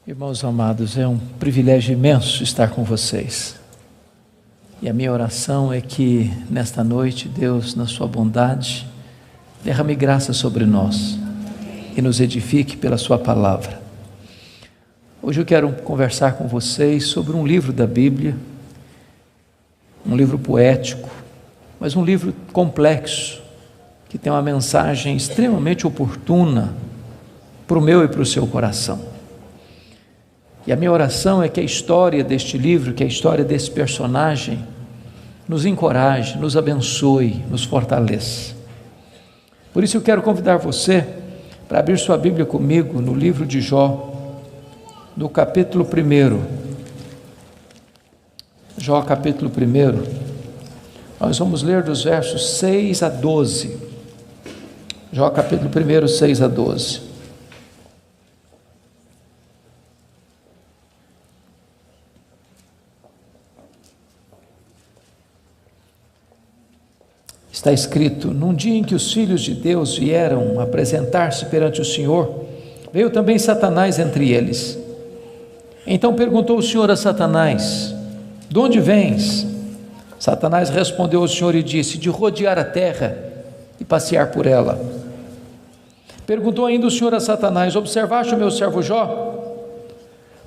Irmãos amados, é um privilégio imenso estar com vocês. E a minha oração é que nesta noite Deus, na sua bondade, derrame graça sobre nós e nos edifique pela sua palavra. Hoje eu quero conversar com vocês sobre um livro da Bíblia, um livro poético, mas um livro complexo, que tem uma mensagem extremamente oportuna para o meu e para o seu coração. E a minha oração é que a história deste livro, que a história desse personagem, nos encoraje, nos abençoe, nos fortaleça. Por isso eu quero convidar você para abrir sua Bíblia comigo no livro de Jó, no capítulo 1. Jó, capítulo 1. Nós vamos ler dos versos 6 a 12. Jó, capítulo 1, 6 a 12. Está escrito: num dia em que os filhos de Deus vieram apresentar-se perante o Senhor, veio também Satanás entre eles. Então perguntou o Senhor a Satanás: de onde vens? Satanás respondeu ao Senhor e disse: de rodear a terra e passear por ela. Perguntou ainda o Senhor a Satanás: observaste o meu servo Jó?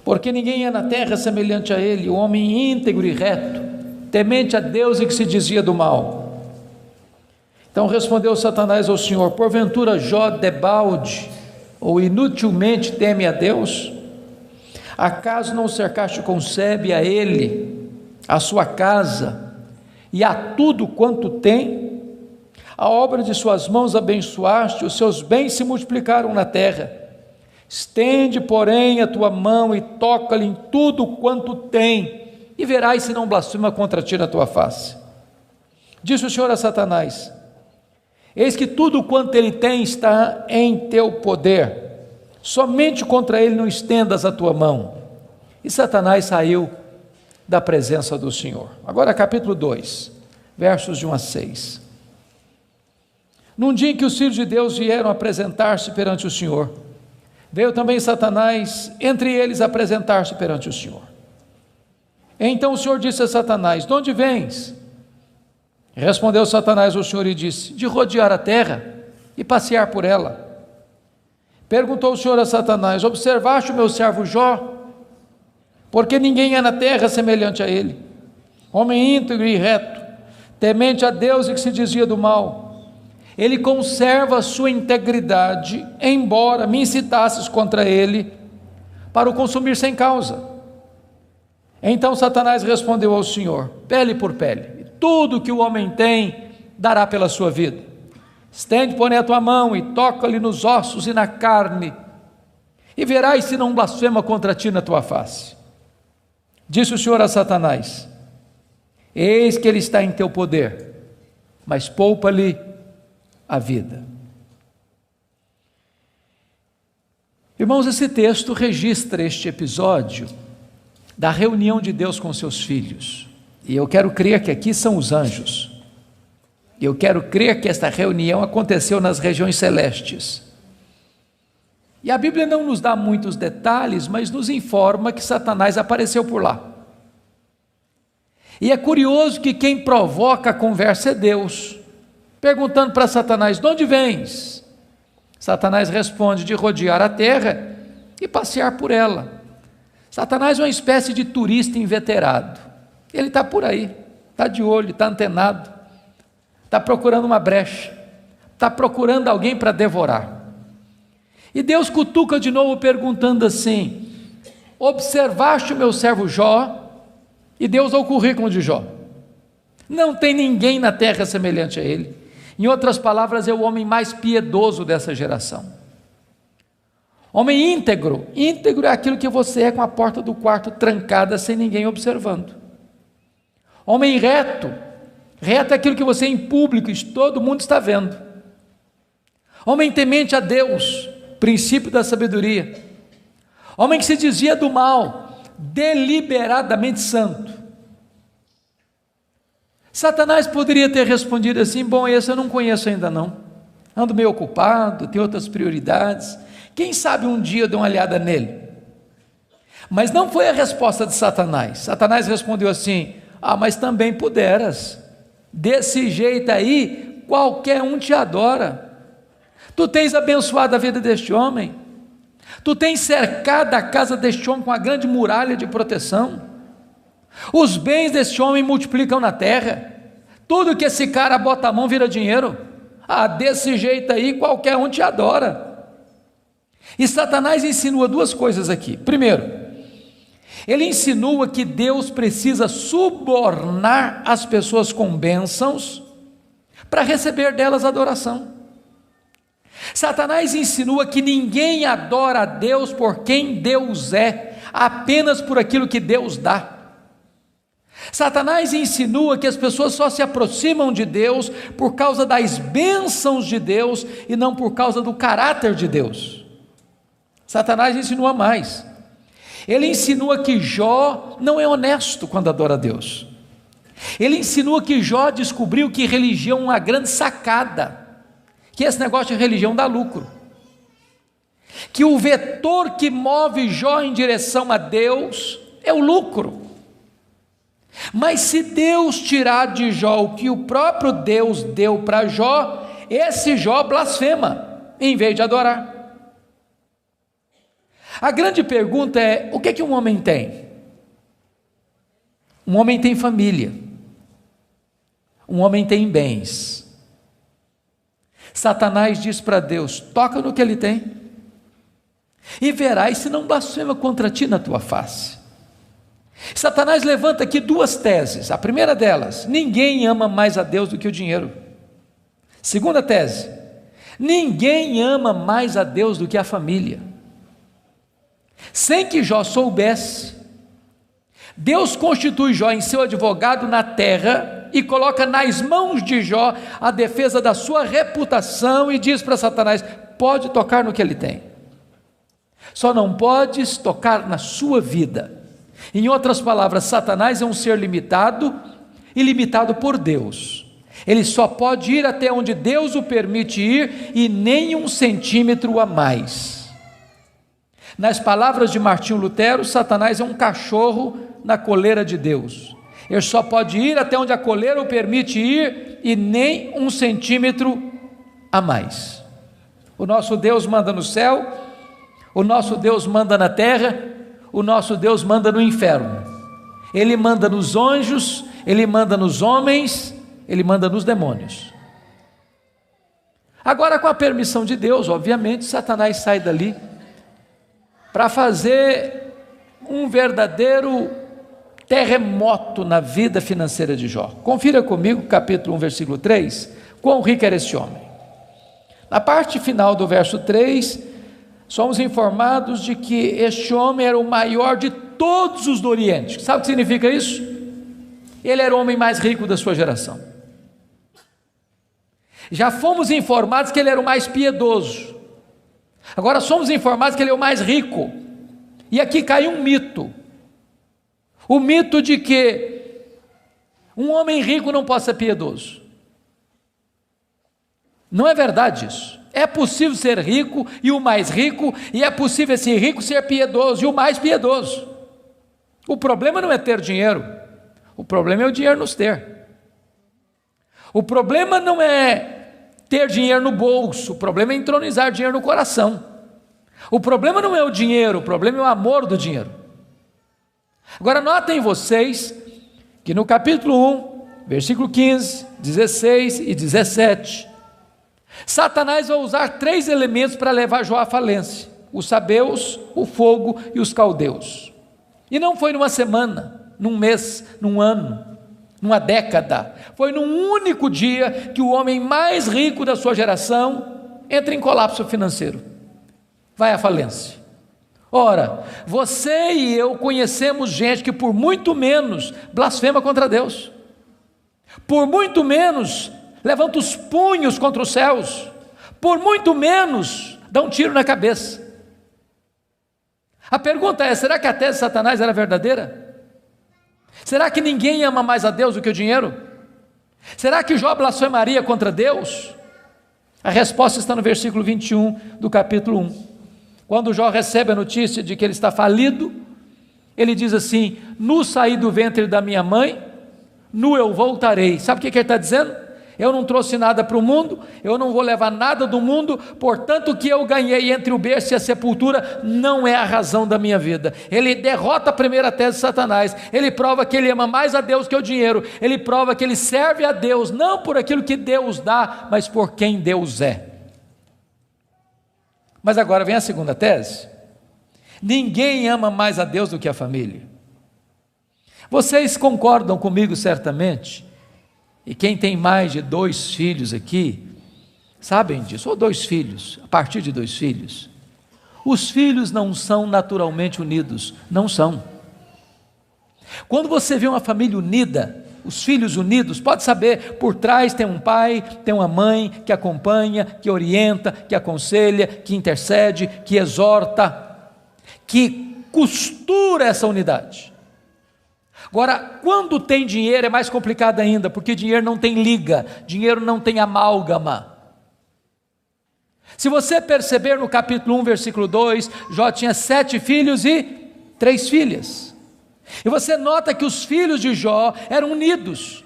Porque ninguém é na terra semelhante a ele, o homem íntegro e reto, temente a Deus e que se desvia do mal. Então respondeu Satanás ao Senhor: porventura Jó debalde ou inutilmente teme a Deus? Acaso não o cercaste com sebe a ele, a sua casa e a tudo quanto tem? A obra de suas mãos abençoaste, os seus bens se multiplicaram na terra. Estende, porém, a tua mão e toca-lhe em tudo quanto tem, e verás se não blasfema contra ti na tua face. Disse o Senhor a Satanás: eis que tudo quanto ele tem está em teu poder, somente contra ele não estendas a tua mão. E Satanás saiu da presença do Senhor. Agora capítulo 2, versos de 1 a 6. Num dia em que os filhos de Deus vieram apresentar-se perante o Senhor, veio também Satanás entre eles apresentar-se perante o Senhor. Então o Senhor disse a Satanás: de onde vens? Respondeu Satanás ao Senhor e disse: de rodear a terra e passear por ela. Perguntou o Senhor a Satanás: observaste o meu servo Jó? Porque ninguém é na terra semelhante a ele, homem íntegro e reto, temente a Deus e que se desvia do mal. Ele conserva a sua integridade, embora me incitasses contra ele para o consumir sem causa. Então Satanás respondeu ao Senhor: pele por pele, tudo que o homem tem dará pela sua vida. Estende, porém, a tua mão e toca-lhe nos ossos e na carne, e verás se não blasfema contra ti na tua face. Disse o Senhor a Satanás: eis que ele está em teu poder, mas poupa-lhe a vida. Irmãos, esse texto registra este episódio da reunião de Deus com seus filhos. E eu quero crer que aqui são os anjos. Eu quero crer que esta reunião aconteceu nas regiões celestes. E a Bíblia não nos dá muitos detalhes, mas nos informa que Satanás apareceu por lá. E é curioso que quem provoca a conversa é Deus, perguntando para Satanás: de onde vens? Satanás responde: de rodear a terra e passear por ela. Satanás é uma espécie de turista inveterado. Ele está por aí, está de olho, está antenado, está procurando uma brecha, está procurando alguém para devorar. E Deus cutuca de novo perguntando assim: observaste o meu servo Jó? E Deus dá o currículo de Jó. Não tem ninguém na terra semelhante a ele. Em outras palavras, é o homem mais piedoso dessa geração. Homem íntegro. Íntegro é aquilo que você é com a porta do quarto trancada sem ninguém observando. Homem reto. Reto é aquilo que você é em público e todo mundo está vendo. Homem temente a Deus, princípio da sabedoria. Homem que se desvia do mal, deliberadamente santo. Satanás poderia ter respondido assim: bom, esse eu não conheço ainda não, ando meio ocupado, tenho outras prioridades, quem sabe um dia eu dou uma olhada nele. Mas não foi a resposta de Satanás. Satanás respondeu assim: mas também puderas, desse jeito aí, qualquer um te adora. Tu tens abençoado a vida deste homem, tu tens cercado a casa deste homem com uma grande muralha de proteção, os bens deste homem multiplicam na terra, tudo que esse cara bota a mão vira dinheiro. Desse jeito aí, qualquer um te adora. E Satanás insinua duas coisas aqui. Primeiro, ele insinua que Deus precisa subornar as pessoas com bênçãos para receber delas adoração. Satanás insinua que ninguém adora a Deus por quem Deus é, apenas por aquilo que Deus dá. Satanás insinua que as pessoas só se aproximam de Deus por causa das bênçãos de Deus e não por causa do caráter de Deus. Satanás insinua mais. Ele insinua que Jó não é honesto quando adora a Deus. Ele insinua que Jó descobriu que religião é uma grande sacada, que esse negócio de religião dá lucro, que o vetor que move Jó em direção a Deus é o lucro. Mas se Deus tirar de Jó o que o próprio Deus deu para Jó, esse Jó blasfema, em vez de adorar. A grande pergunta é: o que é que um homem tem? Um homem tem família, um homem tem bens. Satanás diz para Deus: toca no que ele tem, e verás se não blasfema contra ti na tua face. Satanás levanta aqui duas teses. A primeira delas: ninguém ama mais a Deus do que o dinheiro. Segunda tese: ninguém ama mais a Deus do que a família. Sem que Jó soubesse, Deus constitui Jó em seu advogado na terra e coloca nas mãos de Jó a defesa da sua reputação e diz para Satanás: pode tocar no que ele tem, só não podes tocar na sua vida. Em outras palavras, Satanás é um ser limitado e limitado por Deus. Ele só pode ir até onde Deus o permite ir e nem 1 centímetro a mais. Nas palavras de Martinho Lutero, Satanás é um cachorro na coleira de Deus. Ele só pode ir até onde a coleira o permite ir e nem 1 centímetro a mais. O nosso Deus manda no céu, o nosso Deus manda na terra, o nosso Deus manda no inferno. Ele manda nos anjos, ele manda nos homens, ele manda nos demônios. Agora, com a permissão de Deus, obviamente, Satanás sai dali para fazer um verdadeiro terremoto na vida financeira de Jó. Confira comigo, capítulo 1, versículo 3, quão rico era esse homem. Na parte final do verso 3, somos informados de que este homem era o maior de todos os do Oriente. Sabe o que significa isso? Ele era o homem mais rico da sua geração. Já fomos informados que ele era o mais piedoso. Agora somos informados que ele é o mais rico. E aqui cai um mito. O mito de que um homem rico não pode ser piedoso. Não é verdade isso. É possível ser rico e o mais rico, e é possível esse rico ser piedoso e o mais piedoso. O problema não é ter dinheiro, o problema é o dinheiro nos ter. O problema não é ter dinheiro no bolso, o problema é entronizar dinheiro no coração. O problema não é o dinheiro, o problema é o amor do dinheiro. Agora notem vocês que no capítulo 1, versículo 15, 16 e 17, Satanás vai usar 3 elementos para levar Jó à falência: os sabeus, o fogo e os caldeus. E não foi numa semana, num mês, num ano, numa década. Foi num único dia que o homem mais rico da sua geração entra em colapso financeiro, vai à falência. Ora, você e eu conhecemos gente que por muito menos blasfema contra Deus, por muito menos levanta os punhos contra os céus, por muito menos dá um tiro na cabeça. A pergunta é: será que a tese de Satanás era verdadeira? Será que ninguém ama mais a Deus do que o dinheiro? Será que Jó blasfemaria contra Deus? A resposta está no versículo 21 do capítulo 1. Quando Jó recebe a notícia de que ele está falido, Ele diz assim: nu saí do ventre da minha mãe, nu eu voltarei. Sabe o que ele está dizendo? Eu não trouxe nada para o mundo, eu não vou levar nada do mundo, portanto o que eu ganhei entre o berço e a sepultura não é a razão da minha vida. Ele derrota a primeira tese de Satanás, ele prova que ele ama mais a Deus que o dinheiro, ele prova que ele serve a Deus, não por aquilo que Deus dá, mas por quem Deus é. Mas agora vem a segunda tese: ninguém ama mais a Deus do que a família. Vocês concordam comigo certamente, e quem tem mais de 2 filhos aqui, sabem disso, ou 2 filhos, a partir de 2 filhos, os filhos não são naturalmente unidos, não são. Quando você vê uma família unida, os filhos unidos, pode saber, por trás tem um pai, tem uma mãe que acompanha, que orienta, que aconselha, que intercede, que exorta, que costura essa unidade. Agora, quando tem dinheiro é mais complicado ainda, porque dinheiro não tem liga, dinheiro não tem amálgama. Se você perceber no capítulo 1, versículo 2, Jó tinha 7 filhos e 3 filhas. E você nota que os filhos de Jó eram unidos,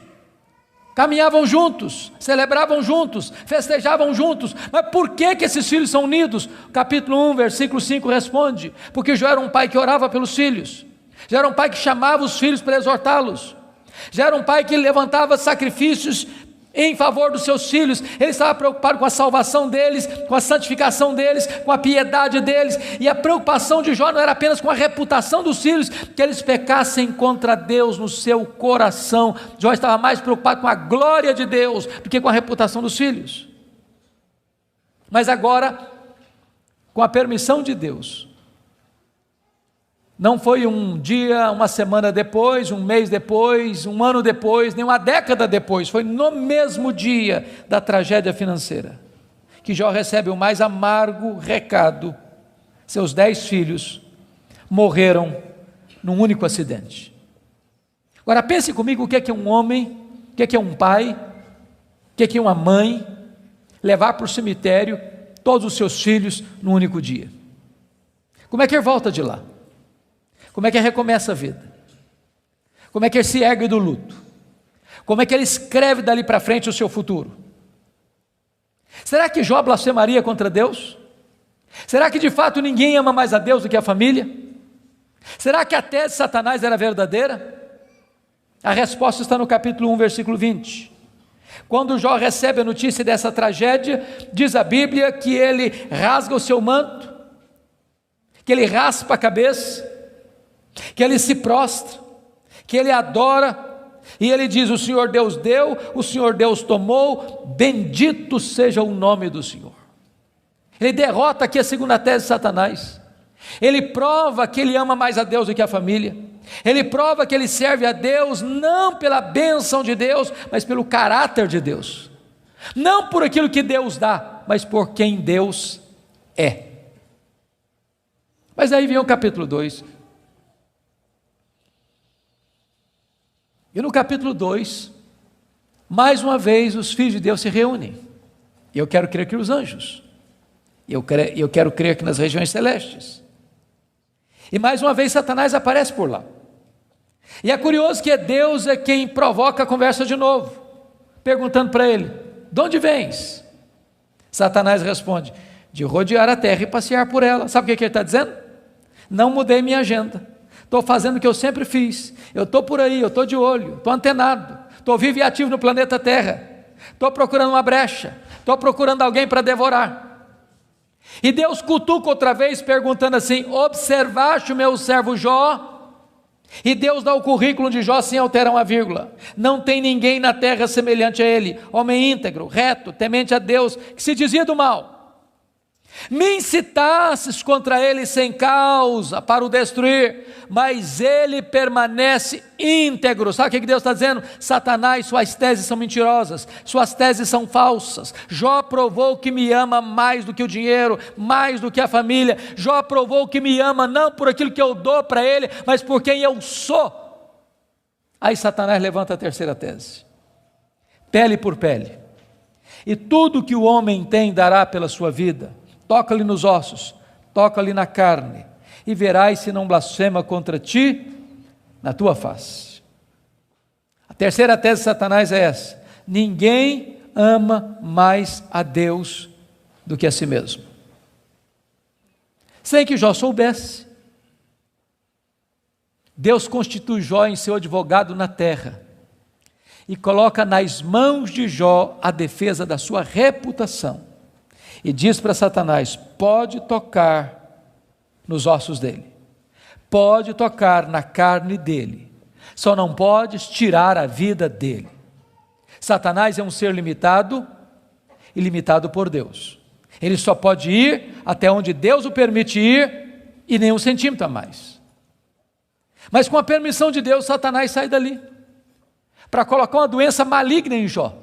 caminhavam juntos, celebravam juntos, festejavam juntos. Mas por que esses filhos são unidos? Capítulo 1, versículo 5 responde: porque Jó era um pai que orava pelos filhos, já era um pai que chamava os filhos para exortá-los, já era um pai que levantava sacrifícios em favor dos seus filhos. Ele estava preocupado com a salvação deles, com a santificação deles, com a piedade deles, e a preocupação de Jó não era apenas com a reputação dos filhos, que eles pecassem contra Deus no seu coração. Jó estava mais preocupado com a glória de Deus do que com a reputação dos filhos. Mas agora, com a permissão de Deus, não foi um dia, uma semana depois, um mês depois, um ano depois, nem uma década depois, foi no mesmo dia da tragédia financeira, que Jó recebe o mais amargo recado: seus 10 filhos morreram num único acidente. Agora pense comigo, o que é um homem, o que é um pai, o que é uma mãe, levar para o cemitério todos os seus filhos num único dia. Como é que ele volta de lá? Como é que ele recomeça a vida? Como é que ele se ergue do luto? Como é que ele escreve dali para frente o seu futuro? Será que Jó blasfemaria contra Deus? Será que de fato ninguém ama mais a Deus do que a família? Será que a tese de Satanás era verdadeira? A resposta está no capítulo 1, versículo 20. Quando Jó recebe a notícia dessa tragédia, diz a Bíblia que ele rasga o seu manto, que ele raspa a cabeça, que ele se prostra, que ele adora, e ele diz: o Senhor Deus deu, o Senhor Deus tomou, bendito seja o nome do Senhor. Ele derrota aqui a segunda tese de Satanás. Ele prova que ele ama mais a Deus do que a família. Ele prova que ele serve a Deus não pela bênção de Deus, mas pelo caráter de Deus, não por aquilo que Deus dá, mas por quem Deus é. Mas aí vem o capítulo 2. E no capítulo 2, mais uma vez os filhos de Deus se reúnem. E eu quero crer que os anjos, eu quero crer que nas regiões celestes. E mais uma vez Satanás aparece por lá. E é curioso que Deus é quem provoca a conversa de novo, perguntando para ele: de onde vens? Satanás responde: de rodear a terra e passear por ela. Sabe o que ele está dizendo? Não mudei minha agenda, estou fazendo o que eu sempre fiz, eu estou por aí, eu estou de olho, estou antenado, estou vivo e ativo no planeta Terra, estou procurando uma brecha, estou procurando alguém para devorar. E Deus cutuca outra vez, perguntando assim: observaste o meu servo Jó? E Deus dá o currículo de Jó sem alterar uma vírgula: não tem ninguém na terra semelhante a ele, homem íntegro, reto, temente a Deus, que se desvia do mal. Me incitasses contra ele sem causa para o destruir, mas ele permanece íntegro. Sabe o que Deus está dizendo? Satanás, suas teses são mentirosas, suas teses são falsas. Jó provou que me ama mais do que o dinheiro, mais do que a família. Jó provou que me ama não por aquilo que eu dou para ele, mas por quem eu sou. Aí Satanás levanta a terceira tese: pele por pele, e tudo que o homem tem dará pela sua vida. Toca-lhe nos ossos, toca-lhe na carne, e verás se não blasfema contra ti na tua face. A terceira tese de Satanás é essa: ninguém ama mais a Deus do que a si mesmo. Sem que Jó soubesse, Deus constitui Jó em seu advogado na terra e coloca nas mãos de Jó a defesa da sua reputação e diz para Satanás: pode tocar nos ossos dele, pode tocar na carne dele, só não podes tirar a vida dele. Satanás é um ser limitado e limitado por Deus. Ele só pode ir até onde Deus o permite ir e nem um centímetro a mais. Mas com a permissão de Deus, Satanás sai dali para colocar uma doença maligna em Jó,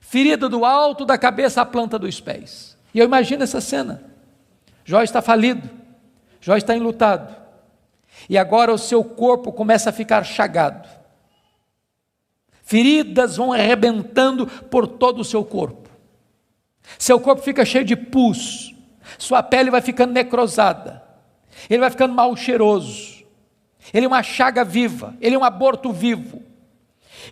ferida do alto da cabeça à planta dos pés. E eu imagino essa cena: Jó está falido, Jó está enlutado, e agora o seu corpo começa a ficar chagado, feridas vão arrebentando por todo o seu corpo fica cheio de pus, sua pele vai ficando necrosada, ele vai ficando mal cheiroso, ele é uma chaga viva, ele é um aborto vivo.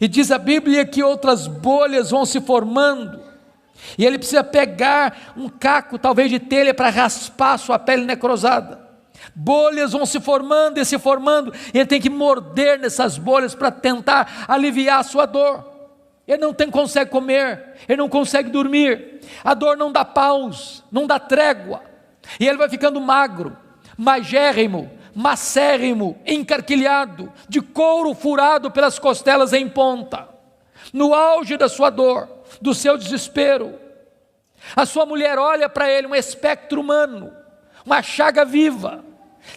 E diz a Bíblia que outras bolhas vão se formando, e ele precisa pegar um caco, talvez de telha, para raspar sua pele necrosada. Bolhas vão se formando, e ele tem que morder nessas bolhas para tentar aliviar a sua dor. Ele não consegue comer, ele não consegue dormir, a dor não dá pausa, não dá trégua, e ele vai ficando magro, magérrimo, macérrimo, encarquilhado, de couro furado pelas costelas em ponta, no auge da sua dor, do seu desespero. A sua mulher olha para ele, um espectro humano, uma chaga viva,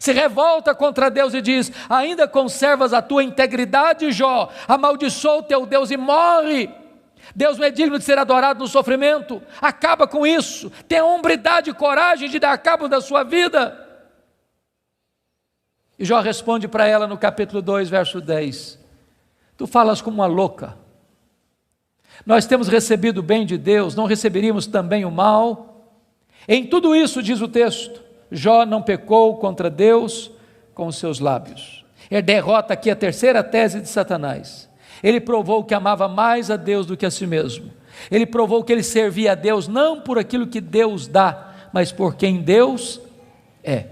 se revolta contra Deus e diz: ainda conservas a tua integridade, Jó? Amaldiçoa o teu Deus e morre. Deus não é digno de ser adorado no sofrimento, acaba com isso, tenha hombridade e coragem de dar cabo da sua vida. E Jó responde para ela no capítulo 2, verso 10: tu falas como uma louca, nós temos recebido o bem de Deus, não receberíamos também o mal? Em tudo isso, diz o texto, Jó não pecou contra Deus com os seus lábios. Ele derrota aqui a terceira tese de Satanás. Ele provou que amava mais a Deus do que a si mesmo. Ele provou que ele servia a Deus não por aquilo que Deus dá, mas por quem Deus é.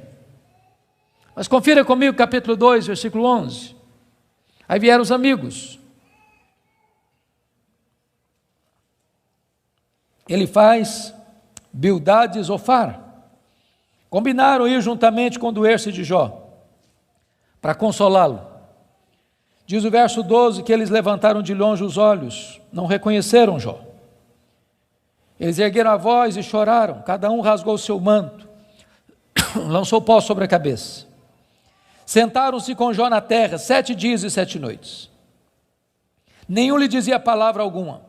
Mas confira comigo capítulo 2, versículo 11. Aí vieram os amigos. Ele faz Bildade e Zofar. Combinaram ir juntamente com doer-se de Jó, para consolá-lo. Diz o verso 12 que eles levantaram de longe os olhos, não reconheceram Jó. Eles ergueram a voz e choraram, cada um rasgou o seu manto, lançou pó sobre a cabeça. Sentaram-se com Jó na terra 7 dias e 7 noites. Nenhum lhe dizia palavra alguma,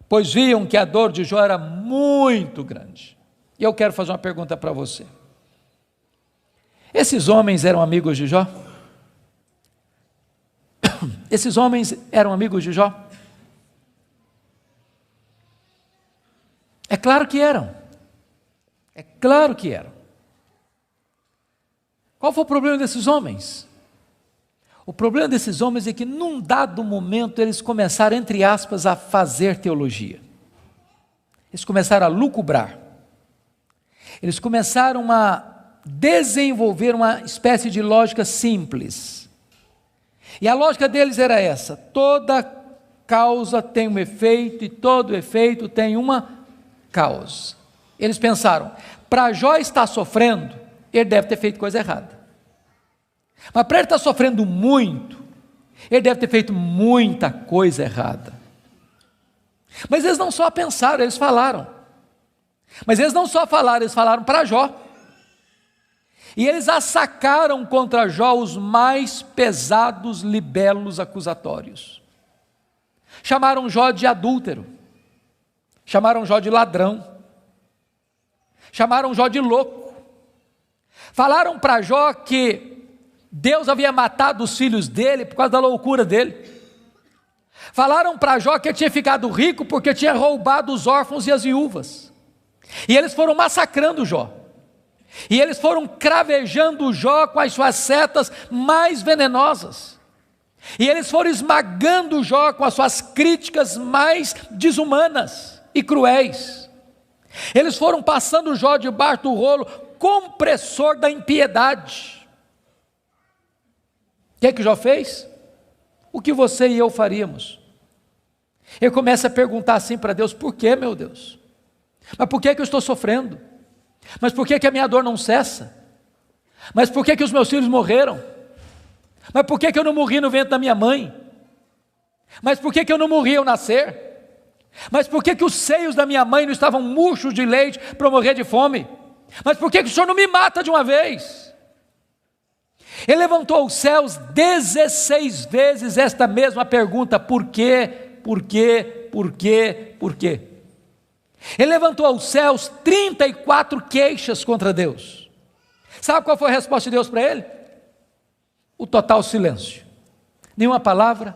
pois viam que a dor de Jó era muito grande. E eu quero fazer uma pergunta para você: esses homens eram amigos de Jó? Esses homens eram amigos de Jó? É claro que eram. É claro que eram. Qual foi o problema desses homens? O problema desses homens é que num dado momento eles começaram, entre aspas, a fazer teologia. Eles começaram a lucubrar. Eles começaram a desenvolver uma espécie de lógica simples. E a lógica deles era essa: toda causa tem um efeito e todo efeito tem uma causa. Eles pensaram: para Jó estar sofrendo, ele deve ter feito coisa errada. Mas para ele estar sofrendo muito, ele deve ter feito muita coisa errada. Mas eles não só pensaram, eles falaram. Mas eles não só falaram, eles falaram para Jó. E eles assacaram contra Jó os mais pesados libelos acusatórios. Chamaram Jó de adúltero, chamaram Jó de ladrão, chamaram Jó de louco. Falaram para Jó que Deus havia matado os filhos dele por causa da loucura dele. Falaram para Jó que ele tinha ficado rico porque tinha roubado os órfãos e as viúvas. E eles foram massacrando Jó. E eles foram cravejando Jó com as suas setas mais venenosas. E eles foram esmagando Jó com as suas críticas mais desumanas e cruéis. Eles foram passando Jó debaixo do rolo compressor da impiedade. O que é que Jó fez? O que você e eu faríamos? Ele começa a perguntar assim para Deus: por que, meu Deus? Mas por que eu estou sofrendo? Mas por que a minha dor não cessa? Mas por que os meus filhos morreram? Mas por que eu não morri no ventre da minha mãe? Mas por que eu não morri ao nascer? Mas por que os seios da minha mãe não estavam murchos de leite para eu morrer de fome? Mas por que o Senhor não me mata de uma vez? Ele levantou os céus 16 vezes esta mesma pergunta: por quê? Por quê? Por quê? Por quê? Ele levantou aos céus 34 queixas contra Deus. Sabe qual foi a resposta de Deus para ele? O total silêncio. Nenhuma palavra,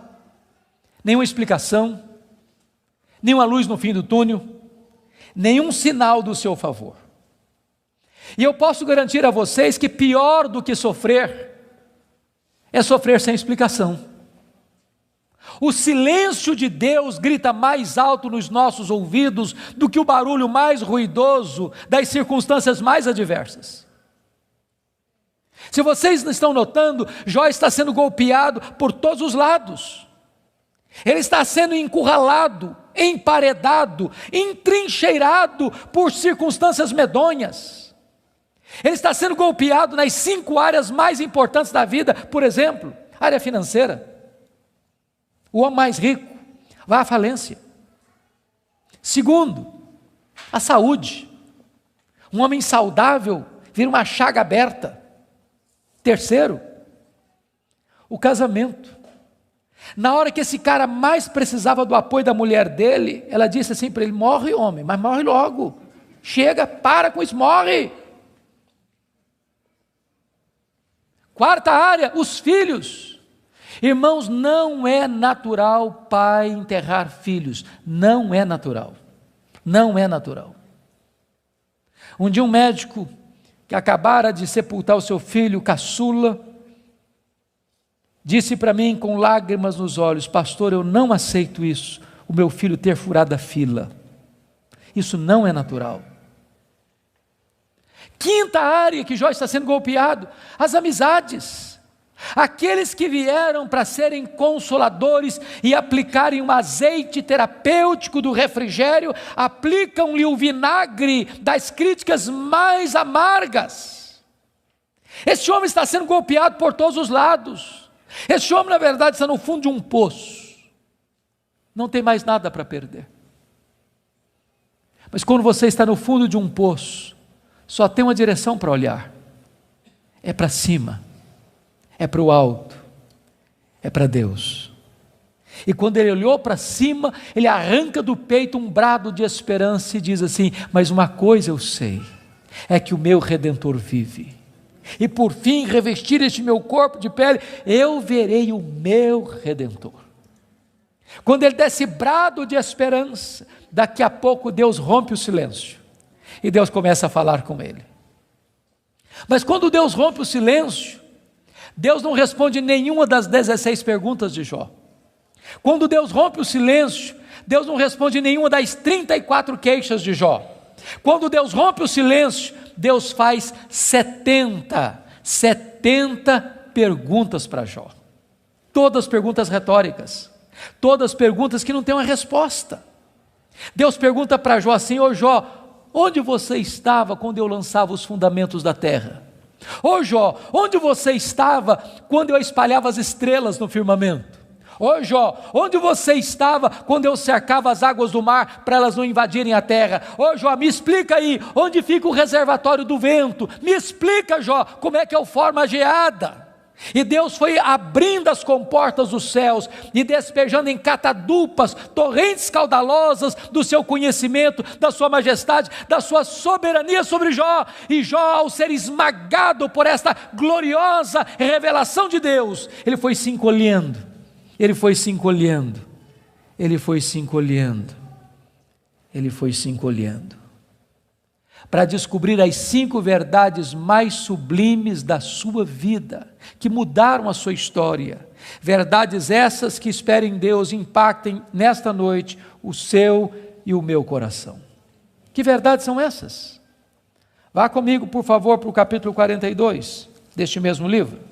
nenhuma explicação, nenhuma luz no fim do túnel, nenhum sinal do seu favor. E eu posso garantir a vocês que pior do que sofrer é sofrer sem explicação. O silêncio de Deus grita mais alto nos nossos ouvidos do que o barulho mais ruidoso das circunstâncias mais adversas. Se vocês não estão notando, Jó está sendo golpeado por todos os lados. Ele está sendo encurralado, emparedado, entrincheirado por circunstâncias medonhas. Ele está sendo golpeado nas 5 áreas mais importantes da vida. Por exemplo, área financeira. O homem mais rico vai à falência. Segundo, a saúde. Um homem saudável vira uma chaga aberta. Terceiro, o casamento. Na hora que esse cara mais precisava do apoio da mulher dele, ela disse assim para ele: morre, homem, mas morre logo. Chega, para com isso, morre. Quarta área, os filhos. Irmãos, não é natural pai enterrar filhos. Não é natural. Não é natural. Um dia um médico que acabara de sepultar o seu filho caçula, disse para mim com lágrimas nos olhos: pastor, eu não aceito isso, o meu filho ter furado a fila. Isso não é natural. Quinta área que Jó está sendo golpeado: as amizades. Aqueles que vieram para serem consoladores e aplicarem um azeite terapêutico do refrigério, aplicam-lhe o vinagre das críticas mais amargas. Esse homem está sendo golpeado por todos os lados. Esse homem, na verdade, está no fundo de um poço. Não tem mais nada para perder. Mas quando você está no fundo de um poço, só tem uma direção para olhar: é para cima. É para o alto, é para Deus. E quando ele olhou para cima, ele arranca do peito um brado de esperança e diz assim: mas uma coisa eu sei, é que o meu Redentor vive, e por fim revestir este meu corpo de pele, eu verei o meu Redentor. Quando ele dá esse brado de esperança, daqui a pouco Deus rompe o silêncio, e Deus começa a falar com ele. Mas quando Deus rompe o silêncio, Deus não responde nenhuma das 16 perguntas de Jó. Quando Deus rompe o silêncio, Deus não responde nenhuma das 34 queixas de Jó. Quando Deus rompe o silêncio, Deus faz 70 perguntas para Jó. Todas perguntas retóricas, todas perguntas que não têm uma resposta. Deus pergunta para Jó assim: ô Jó, onde você estava quando eu lançava os fundamentos da terra? Ô Jó, onde você estava quando eu espalhava as estrelas no firmamento? Ô Jó, onde você estava quando eu cercava as águas do mar para elas não invadirem a terra? Ô Jó, me explica aí, onde fica o reservatório do vento? Me explica, Jó, como é que eu formo a geada? E Deus foi abrindo as comportas dos céus e despejando em catadupas, torrentes caudalosas do seu conhecimento, da sua majestade, da sua soberania sobre Jó. E Jó, ao ser esmagado por esta gloriosa revelação de Deus, ele foi se encolhendo, ele foi se encolhendo, ele foi se encolhendo, ele foi se encolhendo. para descobrir as 5 verdades mais sublimes da sua vida, que mudaram a sua história. Verdades essas que, espero em Deus, impactem nesta noite o seu e o meu coração. Que verdades são essas? Vá comigo, por favor, para o capítulo 42 deste mesmo livro.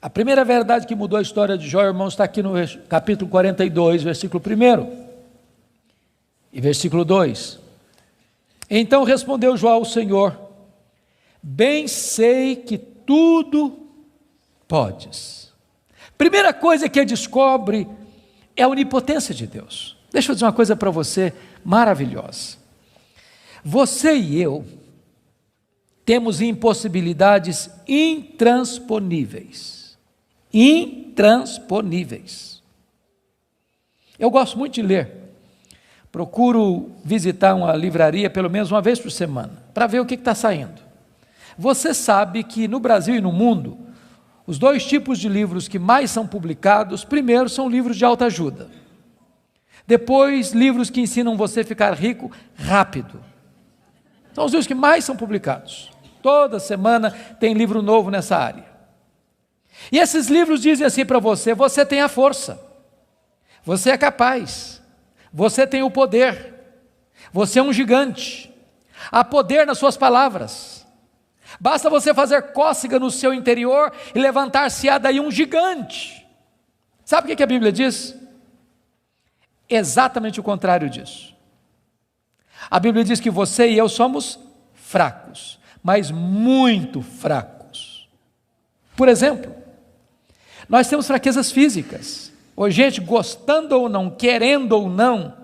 A primeira verdade que mudou a história de Jó, irmãos, está aqui no capítulo 42, versículo 1 e versículo 2. Então respondeu Jó ao Senhor: bem sei que tudo podes. Primeira coisa que ele descobre é a onipotência de Deus. Deixa eu dizer uma coisa para você maravilhosa. Você e eu temos impossibilidades intransponíveis. Intransponíveis. Eu gosto muito de ler. Procuro visitar uma livraria pelo menos uma vez por semana, para ver o que está saindo. Você sabe que no Brasil e no mundo, os 2 tipos de livros que mais são publicados, primeiro são livros de autoajuda. Depois, livros que ensinam você a ficar rico rápido. São os livros que mais são publicados. Toda semana tem livro novo nessa área. E esses livros dizem assim para você: você tem a força, você é capaz, você tem o poder, você é um gigante, há poder nas suas palavras, basta você fazer cócega no seu interior e levantar-se-á daí um gigante. Sabe o que a Bíblia diz? Exatamente o contrário disso. A Bíblia diz que você e eu somos fracos, mas muito fracos. Por exemplo, nós temos fraquezas físicas. Ô, gente, gostando ou não, querendo ou não,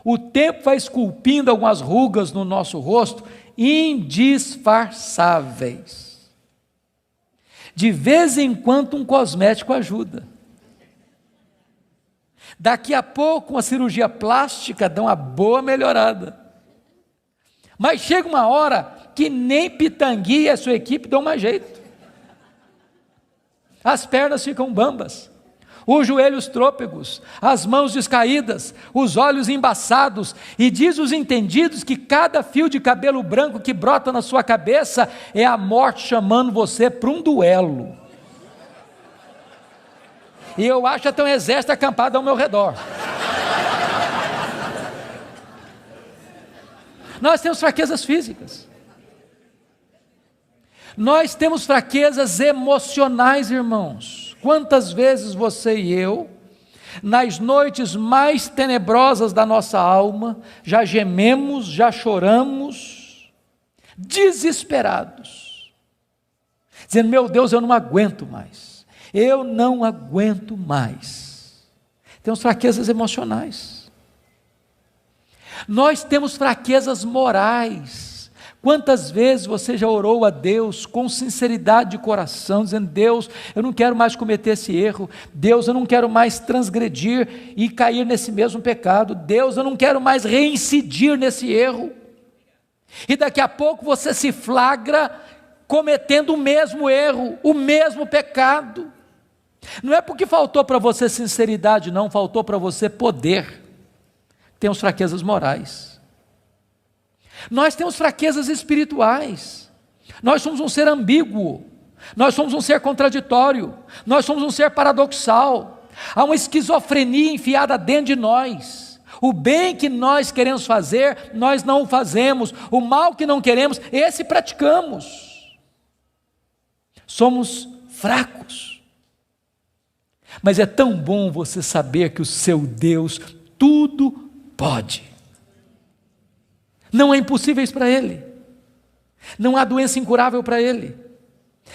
o tempo vai esculpindo algumas rugas no nosso rosto, indisfarçáveis. De vez em quando um cosmético ajuda. Daqui a pouco uma cirurgia plástica dá uma boa melhorada. Mas chega uma hora que nem Pitangui e a sua equipe dão mais jeito. As pernas ficam bambas, os joelhos trôpegos, as mãos descaídas, os olhos embaçados, e diz os entendidos que cada fio de cabelo branco que brota na sua cabeça é a morte chamando você para um duelo. E eu acho até um exército acampado ao meu redor. Nós temos fraquezas físicas. Nós temos fraquezas emocionais, irmãos. Quantas vezes você e eu, nas noites mais tenebrosas da nossa alma, já gememos, já choramos, desesperados, dizendo: meu Deus, eu não aguento mais, eu não aguento mais. Temos fraquezas emocionais. Nós temos fraquezas morais. Quantas vezes você já orou a Deus com sinceridade de coração, dizendo: Deus, eu não quero mais cometer esse erro, Deus, eu não quero mais transgredir e cair nesse mesmo pecado, Deus, eu não quero mais reincidir nesse erro, e daqui a pouco você se flagra cometendo o mesmo erro, o mesmo pecado. Não é porque faltou para você sinceridade, não, faltou para você poder. Temos fraquezas morais. Nós temos fraquezas espirituais. Nós somos um ser ambíguo, nós somos um ser contraditório, nós somos um ser paradoxal. Há uma esquizofrenia enfiada dentro de nós. O bem que nós queremos fazer, nós não o fazemos. O mal que não queremos, esse praticamos. Somos fracos. Mas é tão bom você saber que o seu Deus tudo pode. Não há impossíveis para Ele, não há doença incurável para Ele,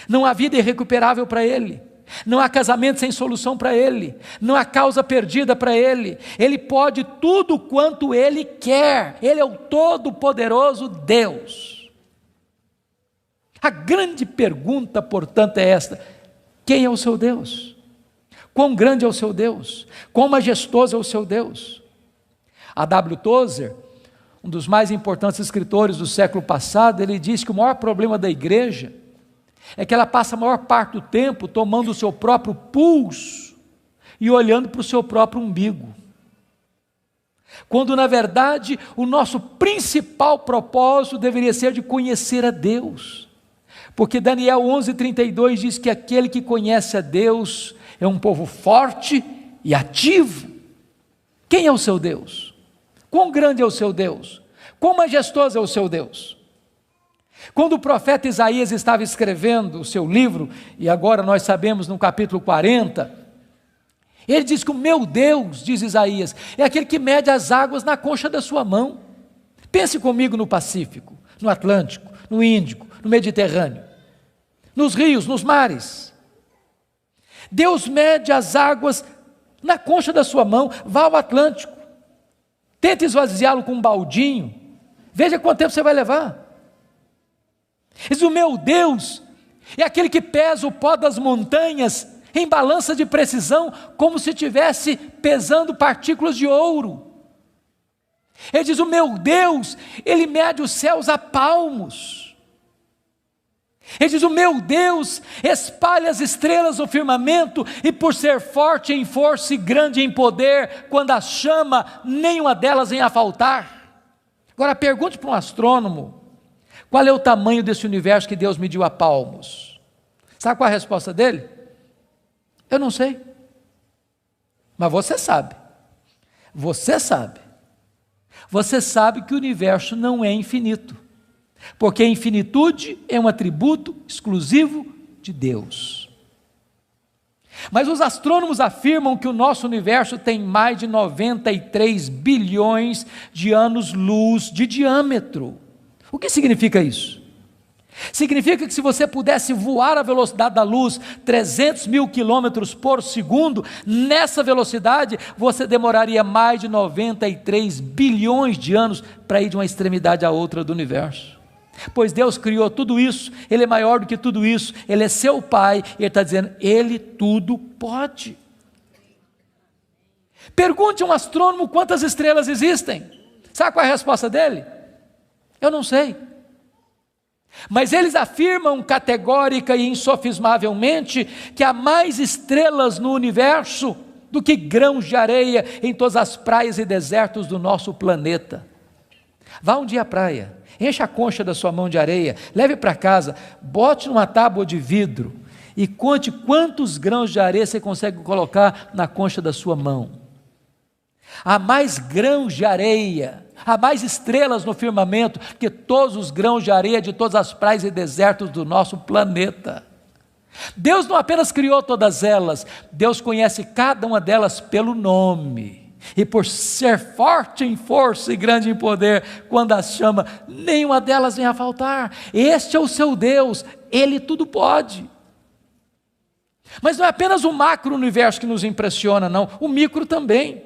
não há vida irrecuperável para Ele, não há casamento sem solução para Ele, não há causa perdida para Ele. Ele pode tudo quanto Ele quer, Ele é o todo-poderoso Deus. A grande pergunta, portanto, é esta: quem é o seu Deus? Quão grande é o seu Deus? Quão majestoso é o seu Deus? A W. Tozer, um dos mais importantes escritores do século passado, ele diz que o maior problema da igreja é que ela passa a maior parte do tempo tomando o seu próprio pulso e olhando para o seu próprio umbigo. Quando na verdade o nosso principal propósito deveria ser de conhecer a Deus. Porque Daniel 11:32 diz que aquele que conhece a Deus é um povo forte e ativo. Quem é o seu Deus? Quão grande é o seu Deus? Quão majestoso é o seu Deus? Quando o profeta Isaías estava escrevendo o seu livro, e agora nós sabemos no capítulo 40, ele diz que o meu Deus, diz Isaías, é aquele que mede as águas na concha da sua mão. Pense comigo no Pacífico, no Atlântico, no Índico, no Mediterrâneo, nos rios, nos mares. Deus mede as águas na concha da sua mão. Vá ao Atlântico, tente esvaziá-lo com um baldinho, veja quanto tempo você vai levar. Diz: o meu Deus é aquele que pesa o pó das montanhas em balança de precisão, como se estivesse pesando partículas de ouro. Ele diz: o meu Deus, ele mede os céus a palmos. Ele diz: o meu Deus espalha as estrelas no firmamento, e por ser forte em força e grande em poder, quando as chama, nenhuma delas vem a faltar. Agora pergunte para um astrônomo, qual é o tamanho desse universo que Deus mediu a palmos? Sabe qual é a resposta dele? Eu não sei. Mas você sabe. Você sabe. Você sabe que o universo não é infinito, porque a infinitude é um atributo exclusivo de Deus. Mas os astrônomos afirmam que o nosso universo tem mais de 93 bilhões de anos-luz de diâmetro. O que significa isso? Significa que se você pudesse voar à velocidade da luz, 300 mil quilômetros por segundo, nessa velocidade você demoraria mais de 93 bilhões de anos para ir de uma extremidade à outra do universo. Pois Deus criou tudo isso, Ele é maior do que tudo isso, Ele é seu Pai, e Ele está dizendo: Ele tudo pode. Pergunte a um astrônomo quantas estrelas existem. Sabe qual é a resposta dele? Eu não sei. Mas eles afirmam categórica e insofismavelmente que há mais estrelas no universo do que grãos de areia em todas as praias e desertos do nosso planeta. Vá um dia à praia, encha a concha da sua mão de areia, leve para casa, bote numa tábua de vidro e conte quantos grãos de areia você consegue colocar na concha da sua mão. Há mais grãos de areia, há mais estrelas no firmamento que todos os grãos de areia de todas as praias e desertos do nosso planeta. Deus não apenas criou todas elas, Deus conhece cada uma delas pelo nome, e por ser forte em força e grande em poder, quando as chama, nenhuma delas vem a faltar. Este é o seu Deus, Ele tudo pode. Mas não é apenas o macro-universo que nos impressiona, não, o micro também.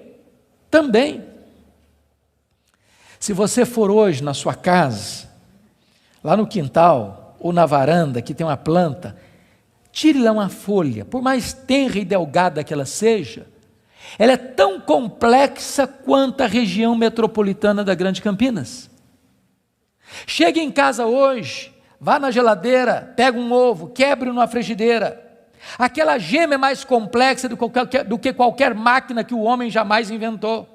Se você for hoje na sua casa, lá no quintal ou na varanda que tem uma planta, tire lá uma folha, por mais tenra e delgada que ela seja, ela é tão complexa quanto a região metropolitana da Grande Campinas. Chegue em casa hoje, vá na geladeira, pega um ovo, quebre-o numa frigideira. Aquela gema é mais complexa do que qualquer máquina que o homem jamais inventou.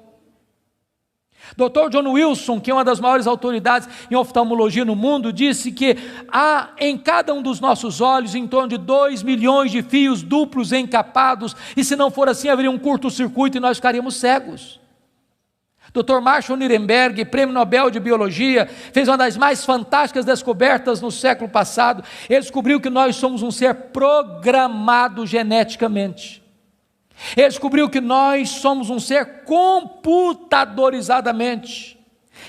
Dr. John Wilson, que é uma das maiores autoridades em oftalmologia no mundo, disse que há em cada um dos nossos olhos em torno de 2 milhões de fios duplos encapados, e se não for assim haveria um curto-circuito e nós ficaríamos cegos. Dr. Marshall Nirenberg, prêmio Nobel de Biologia, fez uma das mais fantásticas descobertas no século passado. Ele descobriu que nós somos um ser programado geneticamente. Ele descobriu que nós somos um ser computadorizadamente,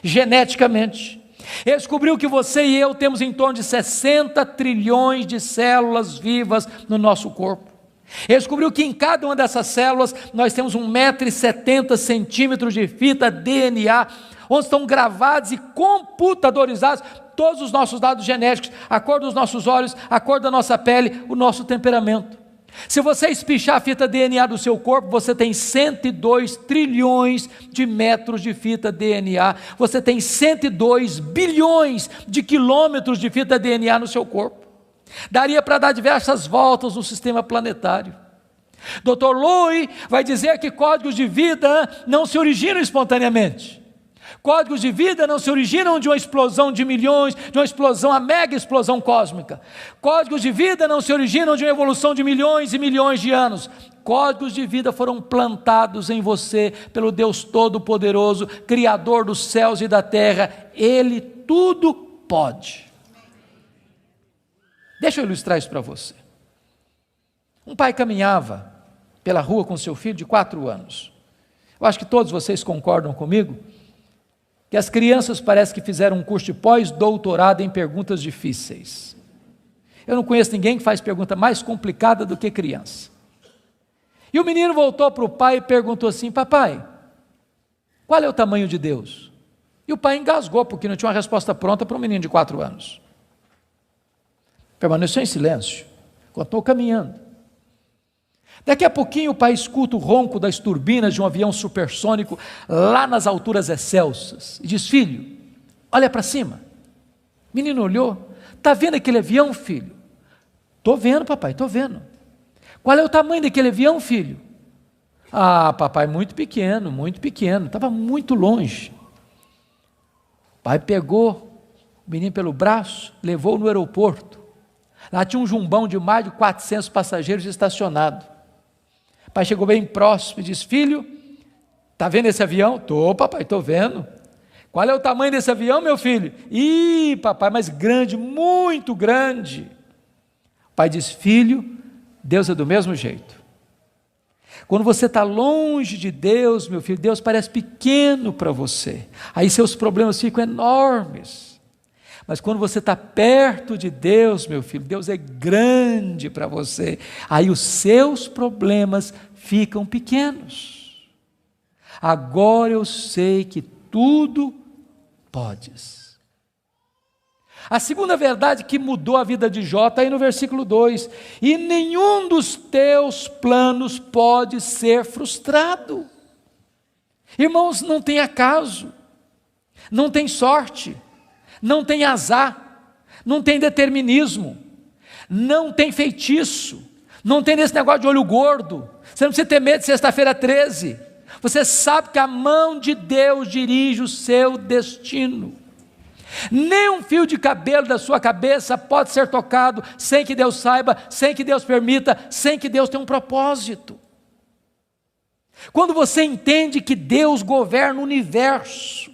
geneticamente. Ele descobriu que você e eu temos em torno de 60 trilhões de células vivas no nosso corpo. Ele descobriu que em cada uma dessas células nós temos 1,70 m de fita DNA, onde estão gravados e computadorizados todos os nossos dados genéticos, a cor dos nossos olhos, a cor da nossa pele, o nosso temperamento. Se você espichar a fita DNA do seu corpo, você tem 102 trilhões de metros de fita DNA, você tem 102 bilhões de quilômetros de fita DNA no seu corpo. Daria para dar diversas voltas no sistema planetário. Dr. Lowy vai dizer que códigos de vida não se originam espontaneamente. Códigos de vida não se originam de uma explosão de milhões, de uma explosão, a mega explosão cósmica. Códigos de vida não se originam de uma evolução de milhões e milhões de anos. Códigos de vida foram plantados em você pelo Deus Todo-Poderoso, Criador dos céus e da terra. Ele tudo pode. Deixa eu ilustrar isso para você. Um pai caminhava pela rua com seu filho de 4 anos. Eu acho que todos vocês concordam comigo que as crianças parece que fizeram um curso de pós-doutorado em perguntas difíceis. Eu não conheço ninguém que faz pergunta mais complicada do que criança. E o menino voltou para o pai e perguntou assim: papai, qual é o tamanho de Deus? E o pai engasgou, porque não tinha uma resposta pronta para um menino de 4 anos. Permaneceu em silêncio, continuou caminhando. Daqui a pouquinho o pai escuta o ronco das turbinas de um avião supersônico lá nas alturas excelsas e diz: filho, olha para cima. O menino olhou: está vendo aquele avião, filho? Estou vendo, papai, estou vendo. Qual é o tamanho daquele avião, filho? Ah, papai, muito pequeno, estava muito longe. O pai pegou o menino pelo braço, levou no aeroporto. Lá tinha um jumbão de mais de 400 passageiros estacionado. O pai chegou bem próximo e disse: filho, está vendo esse avião? Estou, papai, estou vendo. Qual é o tamanho desse avião, meu filho? Ih, papai, mas grande, muito grande. O pai disse: filho, Deus é do mesmo jeito. Quando você está longe de Deus, meu filho, Deus parece pequeno para você. Aí seus problemas ficam enormes. Mas quando você está perto de Deus, meu filho, Deus é grande para você. Aí os seus problemas ficam pequenos. Agora eu sei que tudo podes. A segunda verdade que mudou a vida de Jó está aí no versículo 2. E nenhum dos teus planos pode ser frustrado. Irmãos, não tem acaso, não tem sorte, não tem azar, não tem determinismo, não tem feitiço, não tem esse negócio de olho gordo. Você não precisa ter medo de sexta-feira 13. Você sabe que a mão de Deus dirige o seu destino. Nem um fio de cabelo da sua cabeça pode ser tocado sem que Deus saiba, sem que Deus permita, sem que Deus tenha um propósito. Quando você entende que Deus governa o universo,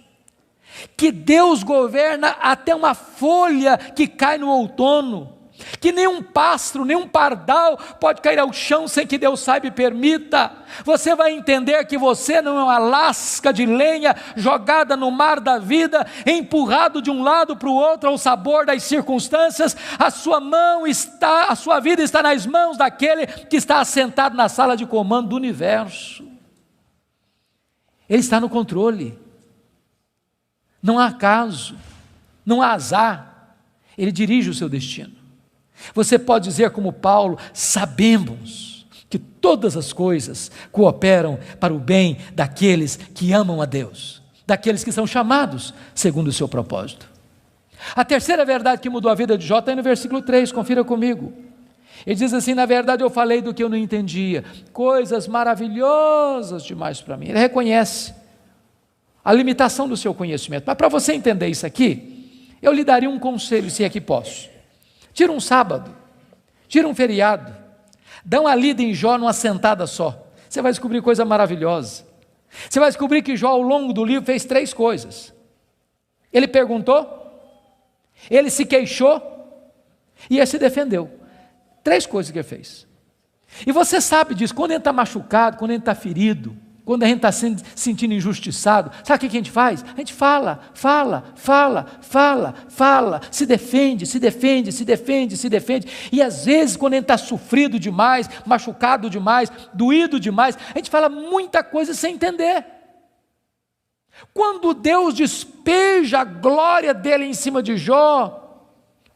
que Deus governa até uma folha que cai no outono, que nenhum pássaro, nenhum pardal pode cair ao chão sem que Deus saiba e permita, você vai entender que você não é uma lasca de lenha jogada no mar da vida, empurrado de um lado para o outro ao sabor das circunstâncias. A sua vida está nas mãos daquele que está assentado na sala de comando do universo. Ele está no controle. Não há acaso, não há azar, ele dirige o seu destino. Você pode dizer como Paulo: sabemos que todas as coisas cooperam para o bem daqueles que amam a Deus, daqueles que são chamados segundo o seu propósito. A terceira verdade que mudou a vida de Jó está aí no versículo 3, confira comigo. Ele diz assim: na verdade eu falei do que eu não entendia, coisas maravilhosas demais para mim. Ele reconhece a limitação do seu conhecimento. Mas para você entender isso aqui, eu lhe daria um conselho, se é que posso. Tira um sábado, tira um feriado, dá uma lida em Jó numa sentada só. Você vai descobrir coisa maravilhosa. Você vai descobrir que Jó, ao longo do livro, fez 3 coisas. Ele perguntou, ele se queixou e ele se defendeu. 3 coisas que ele fez. E você sabe disso, quando a gente está machucado, quando a gente está ferido, quando a gente está se sentindo injustiçado, sabe o que a gente faz? A gente fala, se defende, e às vezes quando a gente está sofrido demais, machucado demais, doído demais, a gente fala muita coisa sem entender. Quando Deus despeja a glória dele em cima de Jó,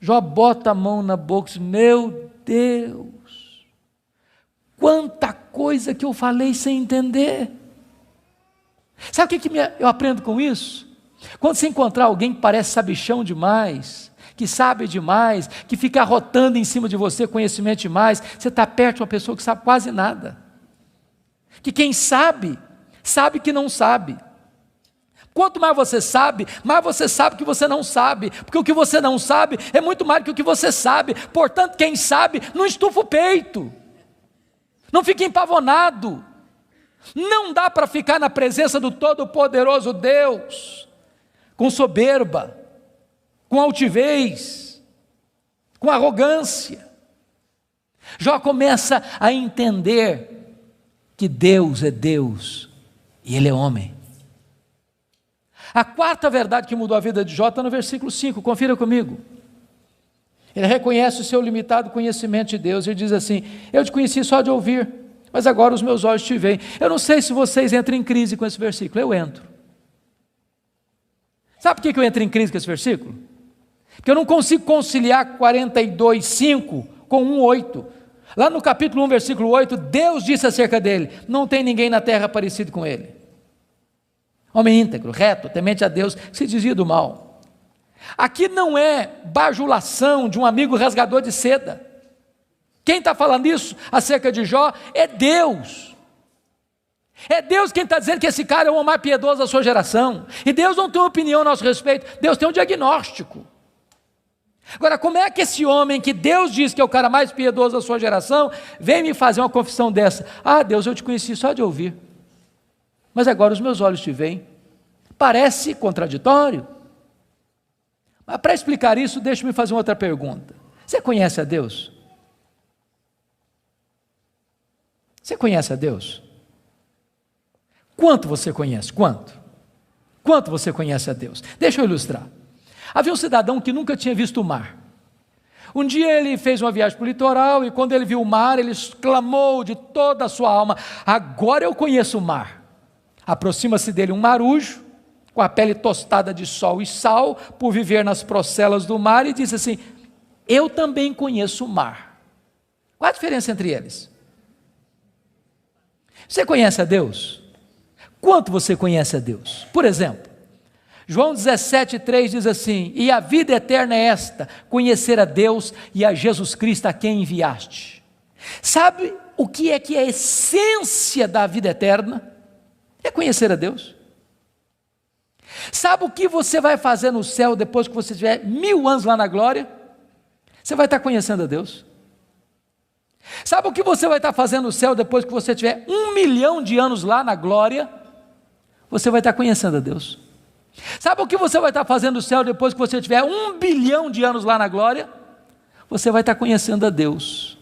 Jó bota a mão na boca e diz: meu Deus, quanta coisa que eu falei sem entender. Sabe o que eu aprendo com isso? Quando você encontrar alguém que parece sabichão demais, que sabe demais, que fica rotando em cima de você conhecimento demais. Você está perto de uma pessoa que sabe quase nada. Que quem sabe, sabe que não sabe. Quanto mais você sabe que você não sabe, porque o que você não sabe é muito mais do que o que você sabe. Portanto, quem sabe, não estufa o peito, não fica empavonado. Não dá para ficar na presença do Todo-Poderoso Deus com soberba, com altivez, com arrogância. Jó começa a entender que Deus é Deus e Ele é homem. A quarta verdade que mudou a vida de Jó está no versículo 5, confira comigo. Ele reconhece o seu limitado conhecimento de Deus e diz assim: eu te conheci só de ouvir, mas agora os meus olhos te veem. Eu não sei se vocês entram em crise com esse versículo, eu entro. Sabe por que eu entro em crise com esse versículo? Porque eu não consigo conciliar 42:5 com 1:8. Lá no capítulo 1, versículo 8, Deus disse acerca dele: não tem ninguém na terra parecido com ele. Homem íntegro, reto, temente a Deus, que se desvia do mal. Aqui não é bajulação de um amigo rasgador de seda. Quem está falando isso acerca de Jó é Deus. É Deus quem está dizendo que esse cara é o homem mais piedoso da sua geração. E Deus não tem uma opinião a nosso respeito, Deus tem um diagnóstico. Agora, como é que esse homem que Deus diz que é o cara mais piedoso da sua geração, vem me fazer uma confissão dessa? Ah, Deus, eu te conheci só de ouvir, mas agora os meus olhos te veem. Parece contraditório. Mas para explicar isso, deixe-me fazer uma outra pergunta. Você conhece a Deus? Você conhece a Deus? Quanto você conhece? Quanto? Quanto você conhece a Deus? Deixa eu ilustrar. Havia um cidadão que nunca tinha visto o mar. Um dia ele fez uma viagem para o litoral e quando ele viu o mar, ele exclamou de toda a sua alma: agora eu conheço o mar. Aproxima-se dele um marujo, com a pele tostada de sol e sal, por viver nas procelas do mar, e diz assim: eu também conheço o mar. Qual a diferença entre eles? Você conhece a Deus? Quanto você conhece a Deus? Por exemplo, João 17,3 diz assim: e a vida eterna é esta, conhecer a Deus e a Jesus Cristo a quem enviaste. Sabe o que é a essência da vida eterna? É conhecer a Deus. Sabe o que você vai fazer no céu depois que você tiver 1000 anos lá na glória? Você vai estar conhecendo a Deus. Sabe o que você vai estar fazendo no céu depois que você tiver 1 milhão de anos lá na glória? Você vai estar conhecendo a Deus. Sabe o que você vai estar fazendo no céu depois que você tiver 1 bilhão de anos lá na glória? Você vai estar conhecendo a Deus.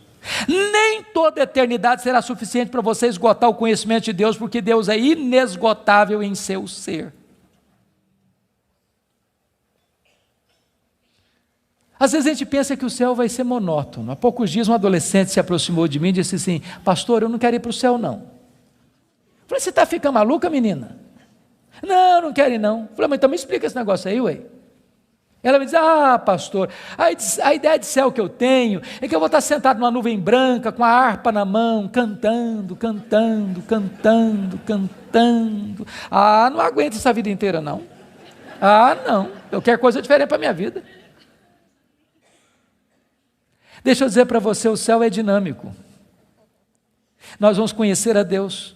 Nem toda a eternidade será suficiente para você esgotar o conhecimento de Deus, porque Deus é inesgotável em seu ser. Às vezes a gente pensa que o céu vai ser monótono. Há poucos dias um adolescente se aproximou de mim e disse assim: pastor, eu não quero ir para o céu não. Eu falei: você está ficando maluca, menina? Não quero ir não. Eu falei: mas então me explica esse negócio aí, ué. Ela me diz: ah, pastor, a ideia de céu que eu tenho é que eu vou estar sentado numa nuvem branca, com a harpa na mão, cantando. Ah, não aguento essa vida inteira não. Ah, não, eu quero coisa diferente para a minha vida. Deixa eu dizer para você, o céu é dinâmico. Nós vamos conhecer a Deus,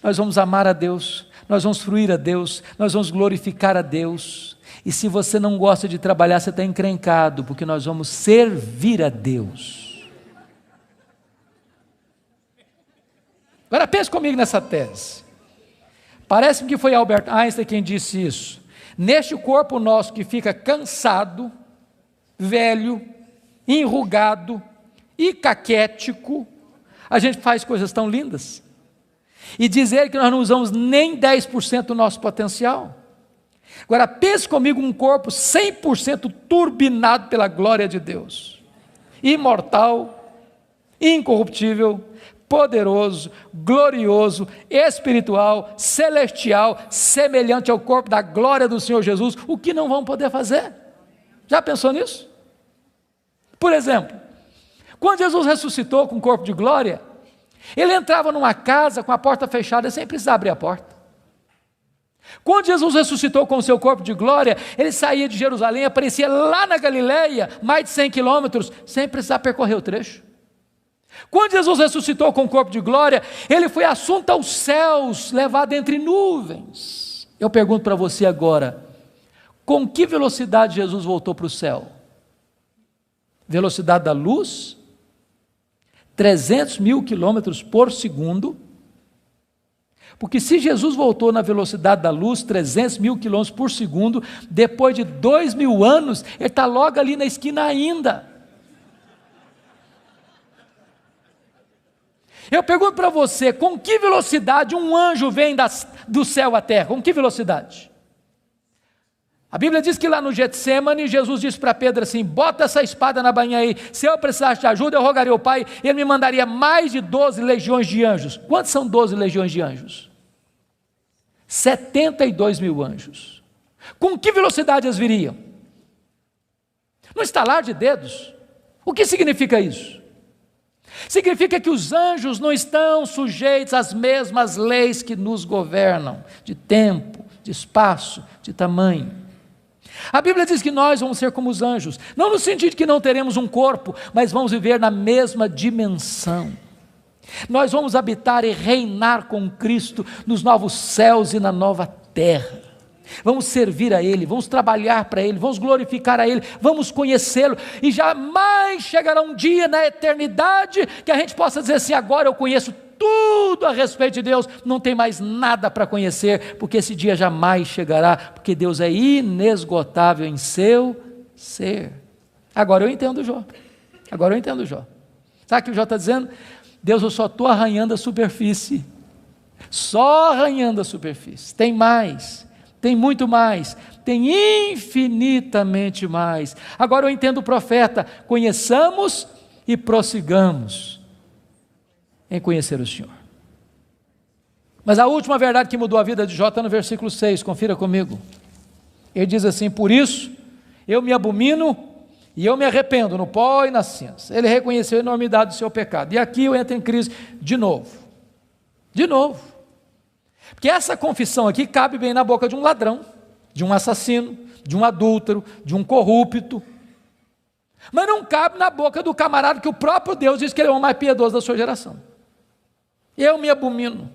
nós vamos amar a Deus, nós vamos fruir a Deus, nós vamos glorificar a Deus. E se você não gosta de trabalhar, você está encrencado, porque nós vamos servir a Deus. Agora pense comigo nessa tese. Parece-me que foi Albert Einstein quem disse isso. Neste corpo nosso que fica cansado, velho, enrugado e caquético, a gente faz coisas tão lindas. E dizer que nós não usamos nem 10% do nosso potencial. Agora pense comigo um corpo 100% turbinado pela glória de Deus, imortal, incorruptível, poderoso, glorioso, espiritual, celestial, semelhante ao corpo da glória do Senhor Jesus. O que não vão poder fazer? Já pensou nisso? Por exemplo, quando Jesus ressuscitou com o corpo de glória, ele entrava numa casa com a porta fechada sem precisar abrir a porta. Quando Jesus ressuscitou com o seu corpo de glória, ele saía de Jerusalém, aparecia lá na Galileia, mais de 100 quilômetros, sem precisar percorrer o trecho. Quando Jesus ressuscitou com o corpo de glória, ele foi assunto aos céus, levado entre nuvens. Eu pergunto para você agora, com que velocidade Jesus voltou para o céu? Velocidade da luz? 300 mil quilômetros por segundo. Porque se Jesus voltou na velocidade da luz, 300 mil quilômetros por segundo, depois de 2.000 anos, ele está logo ali na esquina ainda. Eu pergunto para você, com que velocidade um anjo vem do céu à terra? Com que velocidade? A Bíblia diz que lá no Getsêmani, Jesus disse para Pedro assim, bota essa espada na bainha aí, se eu precisasse de ajuda, eu rogaria ao Pai, e Ele me mandaria mais de 12 legiões de anjos. Quantos são 12 legiões de anjos? 72 mil anjos. Com que velocidade eles viriam? No estalar de dedos. O que significa isso? Significa que os anjos não estão sujeitos às mesmas leis que nos governam, de tempo, de espaço, de tamanho. A Bíblia diz que nós vamos ser como os anjos, não no sentido de que não teremos um corpo, mas vamos viver na mesma dimensão. Nós vamos habitar e reinar com Cristo nos novos céus e na nova terra. Vamos servir a Ele, vamos trabalhar para Ele, vamos glorificar a Ele, vamos conhecê-lo, e jamais chegará um dia na eternidade que a gente possa dizer assim, agora eu conheço tudo a respeito de Deus, não tem mais nada para conhecer, porque esse dia jamais chegará, porque Deus é inesgotável em seu ser. Agora eu entendo Jó, sabe o que o Jó está dizendo? Deus, eu só estou arranhando a superfície, só arranhando a superfície, tem mais, tem muito mais, tem infinitamente mais. Agora eu entendo o profeta, conheçamos e prossigamos em conhecer o Senhor. Mas a última verdade que mudou a vida de Jó está no versículo 6, confira comigo. Ele diz assim, por isso eu me abomino e eu me arrependo no pó e na cinza. Ele reconheceu a enormidade do seu pecado. E aqui eu entro em crise de novo. Porque essa confissão aqui cabe bem na boca de um ladrão, de um assassino, de um adúltero, de um corrupto. Mas não cabe na boca do camarada que o próprio Deus diz que ele é o mais piedoso da sua geração. Eu me abomino.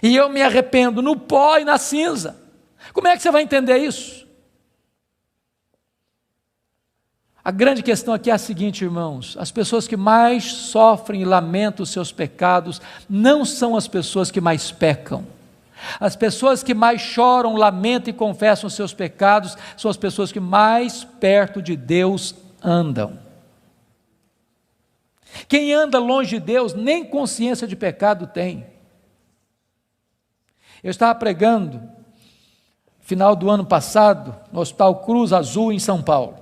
E eu me arrependo no pó e na cinza. Como é que você vai entender isso? A grande questão aqui é a seguinte, irmãos, as pessoas que mais sofrem e lamentam os seus pecados não são as pessoas que mais pecam. As pessoas que mais choram, lamentam e confessam os seus pecados são as pessoas que mais perto de Deus andam. Quem anda longe de Deus nem consciência de pecado tem. Eu estava pregando final do ano passado no Hospital Cruz Azul em São Paulo.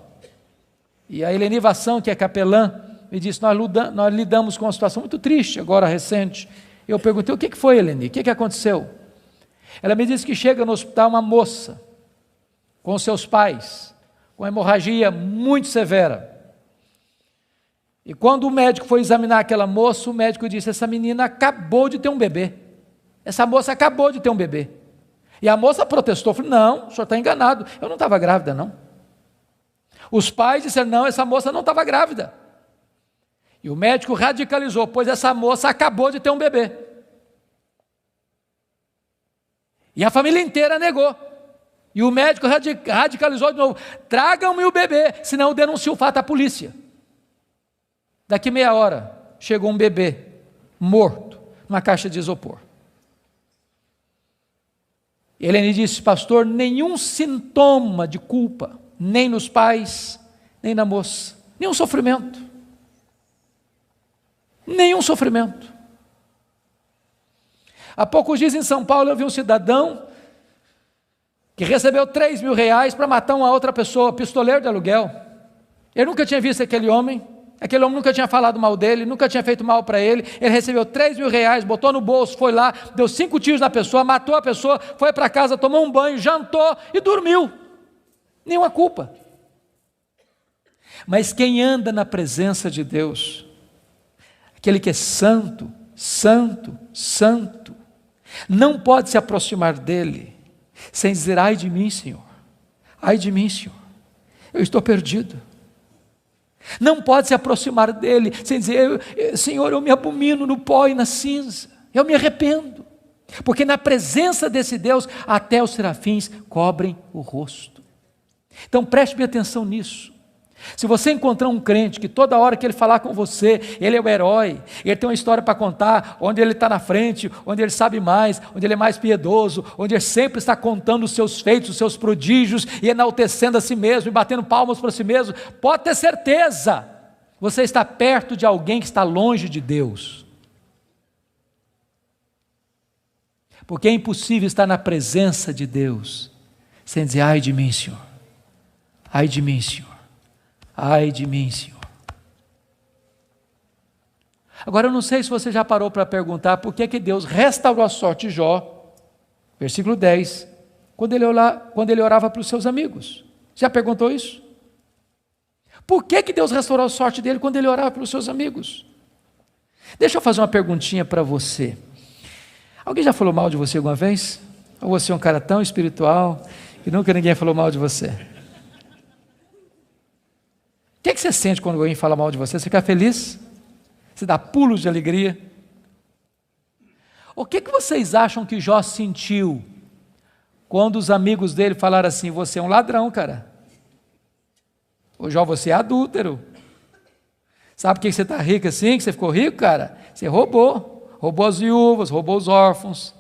E a Eleni Vassão, que é capelã, me disse, nós lidamos com uma situação muito triste, agora recente. Eu perguntei, o que foi, Eleni? O que aconteceu? Ela me disse que chega no hospital uma moça, com seus pais, com hemorragia muito severa. E quando o médico foi examinar aquela moça, o médico disse, essa menina acabou de ter um bebê. Essa moça acabou de ter um bebê. E a moça protestou, falou, não, o senhor está enganado, eu não estava grávida não. Os pais disseram, não, essa moça não estava grávida. E o médico radicalizou, pois essa moça acabou de ter um bebê. E a família inteira negou. E o médico radicalizou de novo, tragam-me o bebê, senão eu denuncio o fato à polícia. Daqui meia hora, chegou um bebê, morto, numa caixa de isopor. Helene disse, pastor, nenhum sintoma de culpa, nem nos pais, nem na moça, nenhum sofrimento. Nenhum sofrimento. Há poucos dias em São Paulo eu vi um cidadão que recebeu 3 mil reais para matar uma outra pessoa, pistoleiro de aluguel. Eu nunca tinha visto aquele homem nunca tinha falado mal dele, nunca tinha feito mal para ele. Ele recebeu 3 mil reais, botou no bolso, foi lá, deu 5 tiros na pessoa, matou a pessoa, foi para casa, tomou um banho, jantou e dormiu. Nenhuma culpa. Mas quem anda na presença de Deus, aquele que é santo, santo, santo, não pode se aproximar dele, sem dizer: ai de mim, Senhor, ai de mim, Senhor, eu estou perdido. Não pode se aproximar dele sem dizer: Senhor, eu me abomino no pó e na cinza, eu me arrependo, porque na presença desse Deus até os serafins cobrem o rosto. Então preste bem atenção nisso. Se você encontrar um crente que toda hora que ele falar com você, ele é o herói, ele tem uma história para contar, onde ele está na frente, onde ele sabe mais, onde ele é mais piedoso, onde ele sempre está contando os seus feitos, os seus prodígios, e enaltecendo a si mesmo, e batendo palmas para si mesmo, pode ter certeza, você está perto de alguém que está longe de Deus. Porque é impossível estar na presença de Deus sem dizer: ai de mim, Senhor, ai de mim, Senhor, ai de mim, Senhor. Agora eu não sei se você já parou para perguntar por que Deus restaurou a sorte de Jó, versículo 10, quando ele orava para os seus amigos. Já perguntou isso? Por que Deus restaurou a sorte dele quando ele orava pelos seus amigos? Deixa eu fazer uma perguntinha para você. Alguém já falou mal de você alguma vez? Ou você é um cara tão espiritual que nunca ninguém falou mal de você? O que você sente quando alguém fala mal de você? Você fica feliz? Você dá pulos de alegria? O que vocês acham que Jó sentiu quando os amigos dele falaram assim: você é um ladrão, cara? Ô Jó, você é adúltero. Sabe por que você está rico assim, que você ficou rico, cara? Você roubou as viúvas, roubou os órfãos.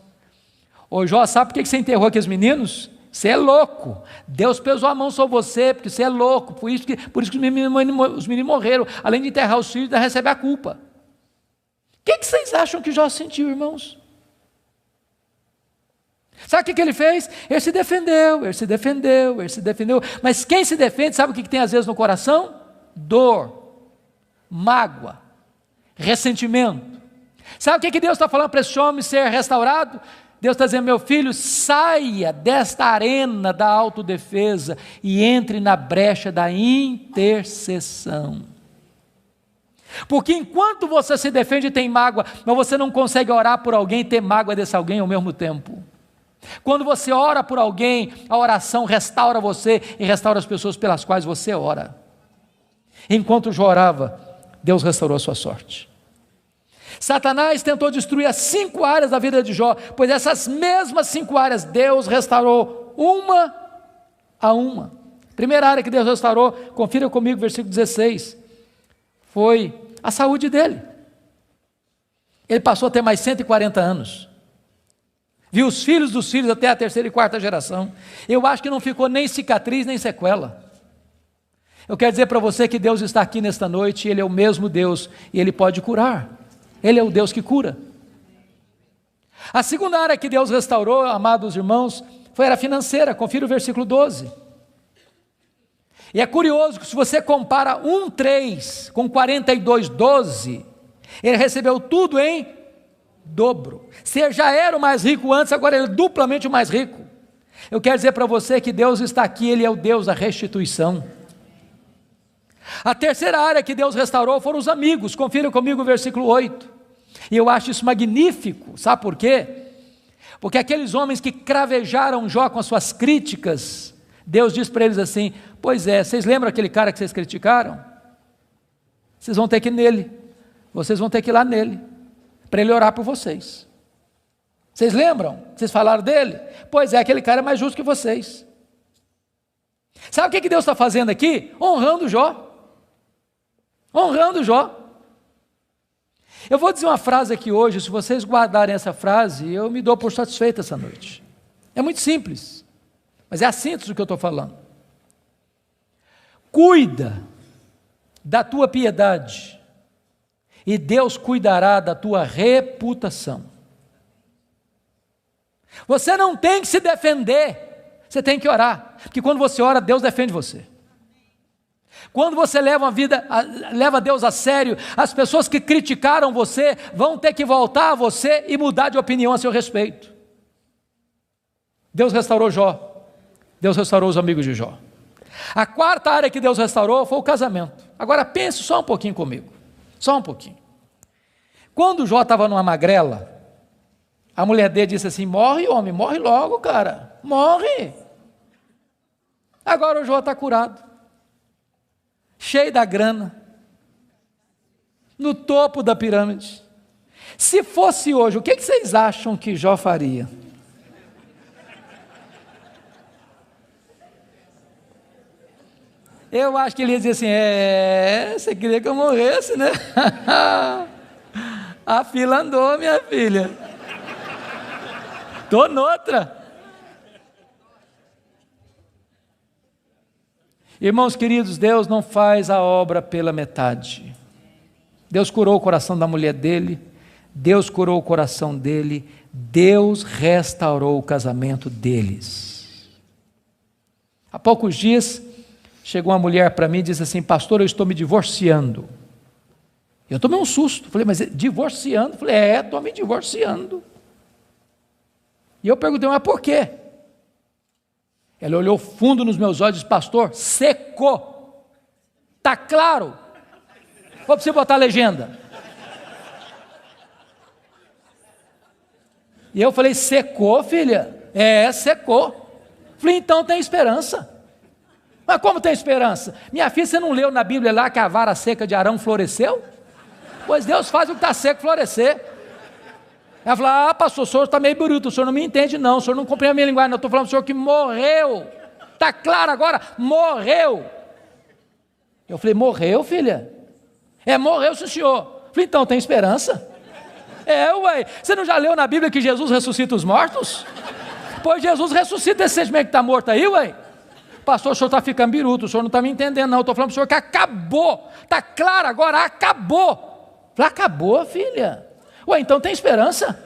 Ô Jó, sabe por que você enterrou aqueles meninos? Você é louco, Deus pesou a mão sobre você, porque você é louco, por isso que os meninos morreram, além de enterrar os filhos, ainda recebe a culpa. O que vocês acham que Jó sentiu, irmãos? Sabe o que ele fez? Ele se defendeu, mas quem se defende, sabe o que tem às vezes no coração? Dor, mágoa, ressentimento. Sabe o que Deus está falando para esse homem ser restaurado? Deus está dizendo: meu filho, saia desta arena da autodefesa e entre na brecha da intercessão. Porque enquanto você se defende e tem mágoa, mas você não consegue orar por alguém e ter mágoa desse alguém ao mesmo tempo. Quando você ora por alguém, a oração restaura você e restaura as pessoas pelas quais você ora. Enquanto Jó orava, Deus restaurou a sua sorte. Satanás tentou destruir as 5 áreas da vida de Jó, pois essas mesmas 5 áreas Deus restaurou uma a uma. Primeira área que Deus restaurou, confira comigo, versículo 16, foi a saúde dele. Ele passou a ter mais 140 anos. Viu os filhos dos filhos até a 3ª e 4ª geração. Eu acho que não ficou nem cicatriz, nem sequela. Eu quero dizer para você que Deus está aqui nesta noite, Ele é o mesmo Deus, e Ele pode curar. Ele é o Deus que cura. A segunda área que Deus restaurou, amados irmãos, foi a área financeira. Confira o versículo 12. E é curioso que se você compara 1:3 com 42:12, ele recebeu tudo em dobro. Se já era o mais rico antes, agora ele é duplamente o mais rico. Eu quero dizer para você que Deus está aqui, Ele é o Deus da restituição. A terceira área que Deus restaurou foram os amigos. Confira comigo o versículo 8. E eu acho isso magnífico. Sabe por quê? Porque aqueles homens que cravejaram Jó com as suas críticas, Deus diz para eles assim: pois é, vocês lembram aquele cara que vocês criticaram? Vocês vão ter que ir nele. Vocês vão ter que ir lá nele, para ele orar por vocês. Vocês lembram? Vocês falaram dele? Pois é, aquele cara é mais justo que vocês. Sabe o que Deus está fazendo aqui? Honrando Jó. Honrando Jó. Eu vou dizer uma frase aqui hoje, se vocês guardarem essa frase, eu me dou por satisfeito essa noite. É muito simples, mas é a síntese do que eu estou falando. Cuida da tua piedade, e Deus cuidará da tua reputação. Você não tem que se defender, você tem que orar, porque quando você ora, Deus defende você. Quando você leva Deus a sério, as pessoas que criticaram você vão ter que voltar a você e mudar de opinião a seu respeito. Deus restaurou Jó, Deus restaurou os amigos de Jó. A quarta área que Deus restaurou foi o casamento. Agora pense só um pouquinho comigo, só um pouquinho. Quando Jó estava numa magrela, a mulher dele disse assim: morre homem, morre logo cara, morre. Agora o Jó está curado, cheio da grana, no topo da pirâmide. Se fosse hoje, o que vocês acham que Jó faria? Eu acho que ele ia dizer assim, você queria que eu morresse, né? A fila andou, minha filha. Estou noutra. Irmãos queridos, Deus não faz a obra pela metade. Deus curou o coração da mulher dele, Deus curou o coração dele, Deus restaurou o casamento deles. Há poucos dias, chegou uma mulher para mim e disse assim, pastor, eu estou me divorciando. Eu tomei um susto, falei, mas divorciando? Falei, estou me divorciando. E eu perguntei, mas por quê? Ela olhou fundo nos meus olhos e disse, pastor, secou. Está claro? Vou precisar botar a legenda. E eu falei, secou, filha? Secou. Falei, então tem esperança. Mas como tem esperança? Minha filha, você não leu na Bíblia lá que a vara seca de Arão floresceu? Pois Deus faz o que está seco florescer. Ela falou, pastor, o senhor está meio bruto, o senhor não me entende não, o senhor não compreende a minha linguagem, não, eu estou falando do senhor que morreu. Está claro agora? Morreu. Eu falei, morreu, filha? Morreu, sim, senhor. Falei, então tem esperança? Ué, você não já leu na Bíblia que Jesus ressuscita os mortos? Pois Jesus ressuscita esse sentimento que está morto aí, ué. Pastor, o senhor está ficando biruto, o senhor não está me entendendo não, eu estou falando para o senhor que acabou, está claro agora, acabou. Falei, acabou, filha? Ué, então tem esperança?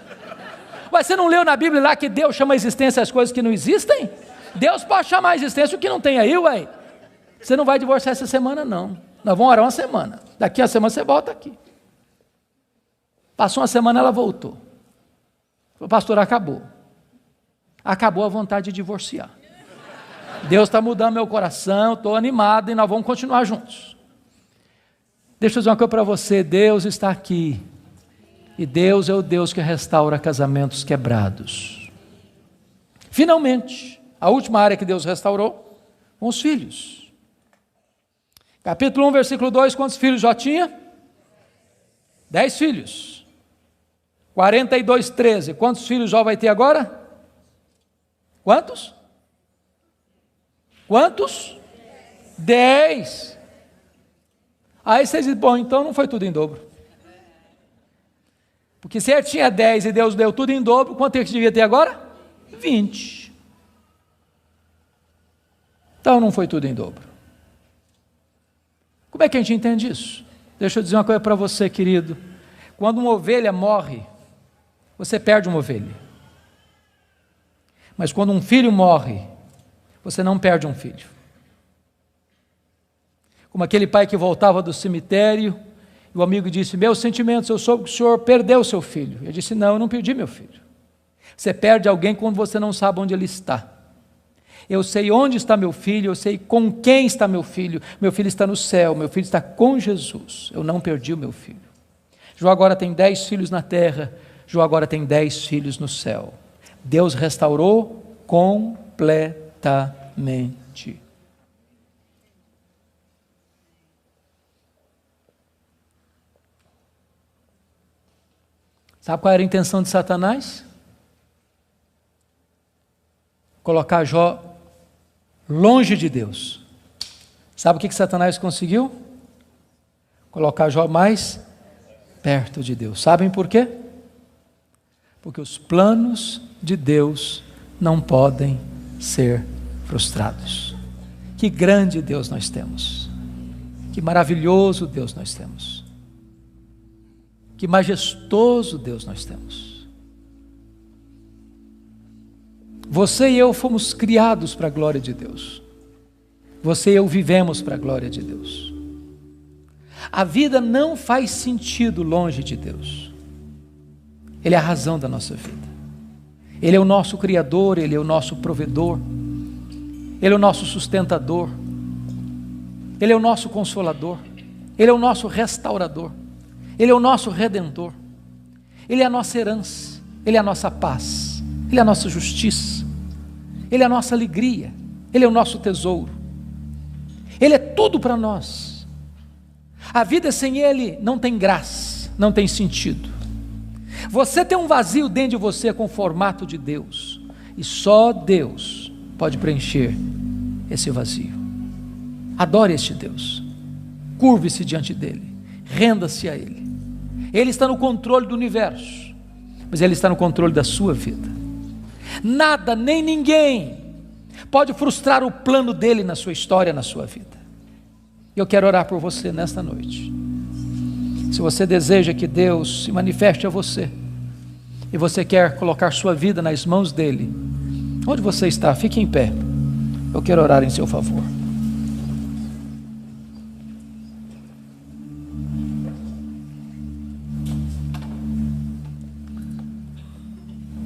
Ué, você não leu na Bíblia lá que Deus chama a existência as coisas que não existem? Deus pode chamar a existência o que não tem aí, ué. Você não vai divorciar essa semana não, nós vamos orar uma semana, daqui a semana você volta aqui. Passou uma semana, ela voltou. Falei, pastor, acabou a vontade de divorciar. Deus está mudando meu coração, estou animado e nós vamos continuar juntos. Deixa eu dizer uma coisa para você, Deus está aqui. E Deus é o Deus que restaura casamentos quebrados. Finalmente, a última área que Deus restaurou, com os filhos. Capítulo 1, versículo 2, quantos filhos Jó tinha? 10 filhos. 42, 13, quantos filhos Jó vai ter agora? Quantos? 10. Aí vocês dizem, bom, então não foi tudo em dobro. Porque se ele tinha 10 e Deus deu tudo em dobro, quanto é que devia ter agora? 20. Então não foi tudo em dobro. Como é que a gente entende isso? Deixa eu dizer uma coisa para você, querido. Quando uma ovelha morre, você perde uma ovelha. Mas quando um filho morre, você não perde um filho. Como aquele pai que voltava do cemitério, e o amigo disse, meus sentimentos, eu soube que o senhor perdeu o seu filho. Eu disse, não, eu não perdi meu filho. Você perde alguém quando você não sabe onde ele está. Eu sei onde está meu filho, eu sei com quem está meu filho está no céu, meu filho está com Jesus, eu não perdi o meu filho. Jó agora tem 10 filhos na terra, Jó agora tem 10 filhos no céu. Deus restaurou completamente. Sabe qual era a intenção de Satanás? Colocar Jó longe de Deus. Sabe o que Satanás conseguiu? Colocar Jó mais perto de Deus. Sabem por quê? Porque os planos de Deus não podem ser frustrados. Que grande Deus nós temos. Que maravilhoso Deus nós temos. Que majestoso Deus nós temos. Você e eu fomos criados para a glória de Deus. Você e eu vivemos para a glória de Deus. A vida não faz sentido longe de Deus. Ele é a razão da nossa vida. Ele é o nosso Criador, Ele é o nosso provedor, Ele é o nosso sustentador, Ele é o nosso consolador, Ele é o nosso restaurador, Ele é o nosso redentor, Ele é a nossa herança, Ele é a nossa paz, Ele é a nossa justiça, Ele é a nossa alegria, Ele é o nosso tesouro, Ele é tudo para nós. A vida sem Ele não tem graça, não tem sentido. Você tem um vazio dentro de você com o formato de Deus, e só Deus pode preencher esse vazio. Adore este Deus, curve-se diante dEle, renda-se a Ele. Ele está no controle do universo, mas Ele está no controle da sua vida. Nada, nem ninguém pode frustrar o plano dEle na sua história, na sua vida. Eu quero orar por você nesta noite. Se você deseja que Deus se manifeste a você, e você quer colocar sua vida nas mãos dEle, onde você está, fique em pé. Eu quero orar em seu favor.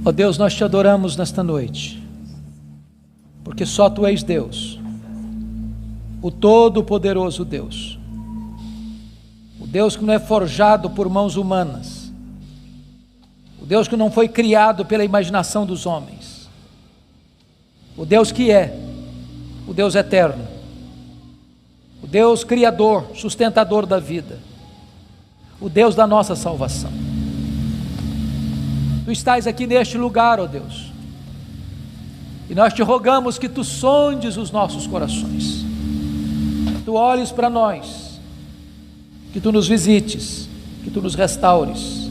Ó Deus, nós te adoramos nesta noite, porque só Tu és Deus, o Todo-Poderoso Deus, o Deus que não é forjado por mãos humanas, o Deus que não foi criado pela imaginação dos homens, o Deus que é, o Deus eterno, o Deus criador, sustentador da vida, o Deus da nossa salvação. Tu estás aqui neste lugar, ó Deus, e nós te rogamos que Tu sondes os nossos corações, Tu olhes para nós, que Tu nos visites, que Tu nos restaures.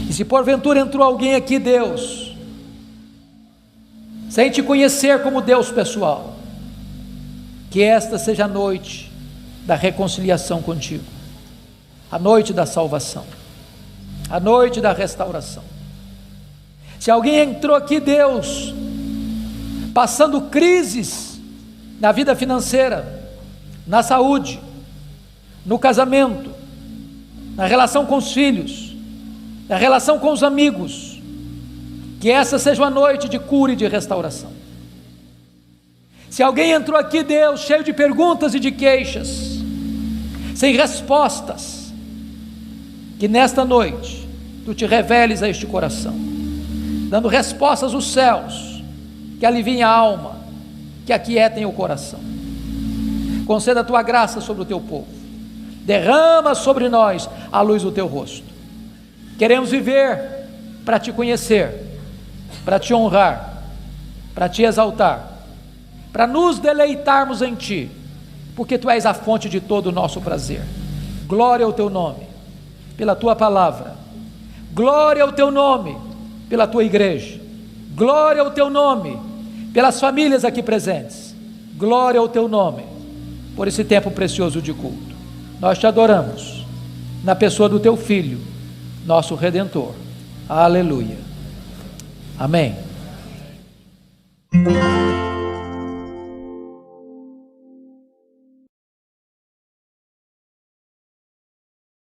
E se porventura entrou alguém aqui, Deus, sem Te conhecer como Deus pessoal, que esta seja a noite da reconciliação contigo, a noite da salvação, a noite da restauração. Se alguém entrou aqui, Deus, passando crises na vida financeira, na saúde, no casamento, na relação com os filhos, na relação com os amigos, que essa seja uma noite de cura e de restauração. Se alguém entrou aqui, Deus, cheio de perguntas e de queixas, sem respostas, que nesta noite Tu te reveles a este coração, dando respostas aos céus, que aliviem a alma, que aquietem o coração. Conceda a Tua graça sobre o Teu povo, derrama sobre nós a luz do Teu rosto. Queremos viver para Te conhecer, para Te honrar, para Te exaltar, para nos deleitarmos em Ti, porque Tu és a fonte de todo o nosso prazer. Glória ao Teu nome, pela Tua palavra, glória ao Teu nome, pela Tua igreja, glória ao Teu nome, pelas famílias aqui presentes, glória ao Teu nome, por esse tempo precioso de culto. Nós Te adoramos, na pessoa do Teu Filho, nosso Redentor. Aleluia. Amém.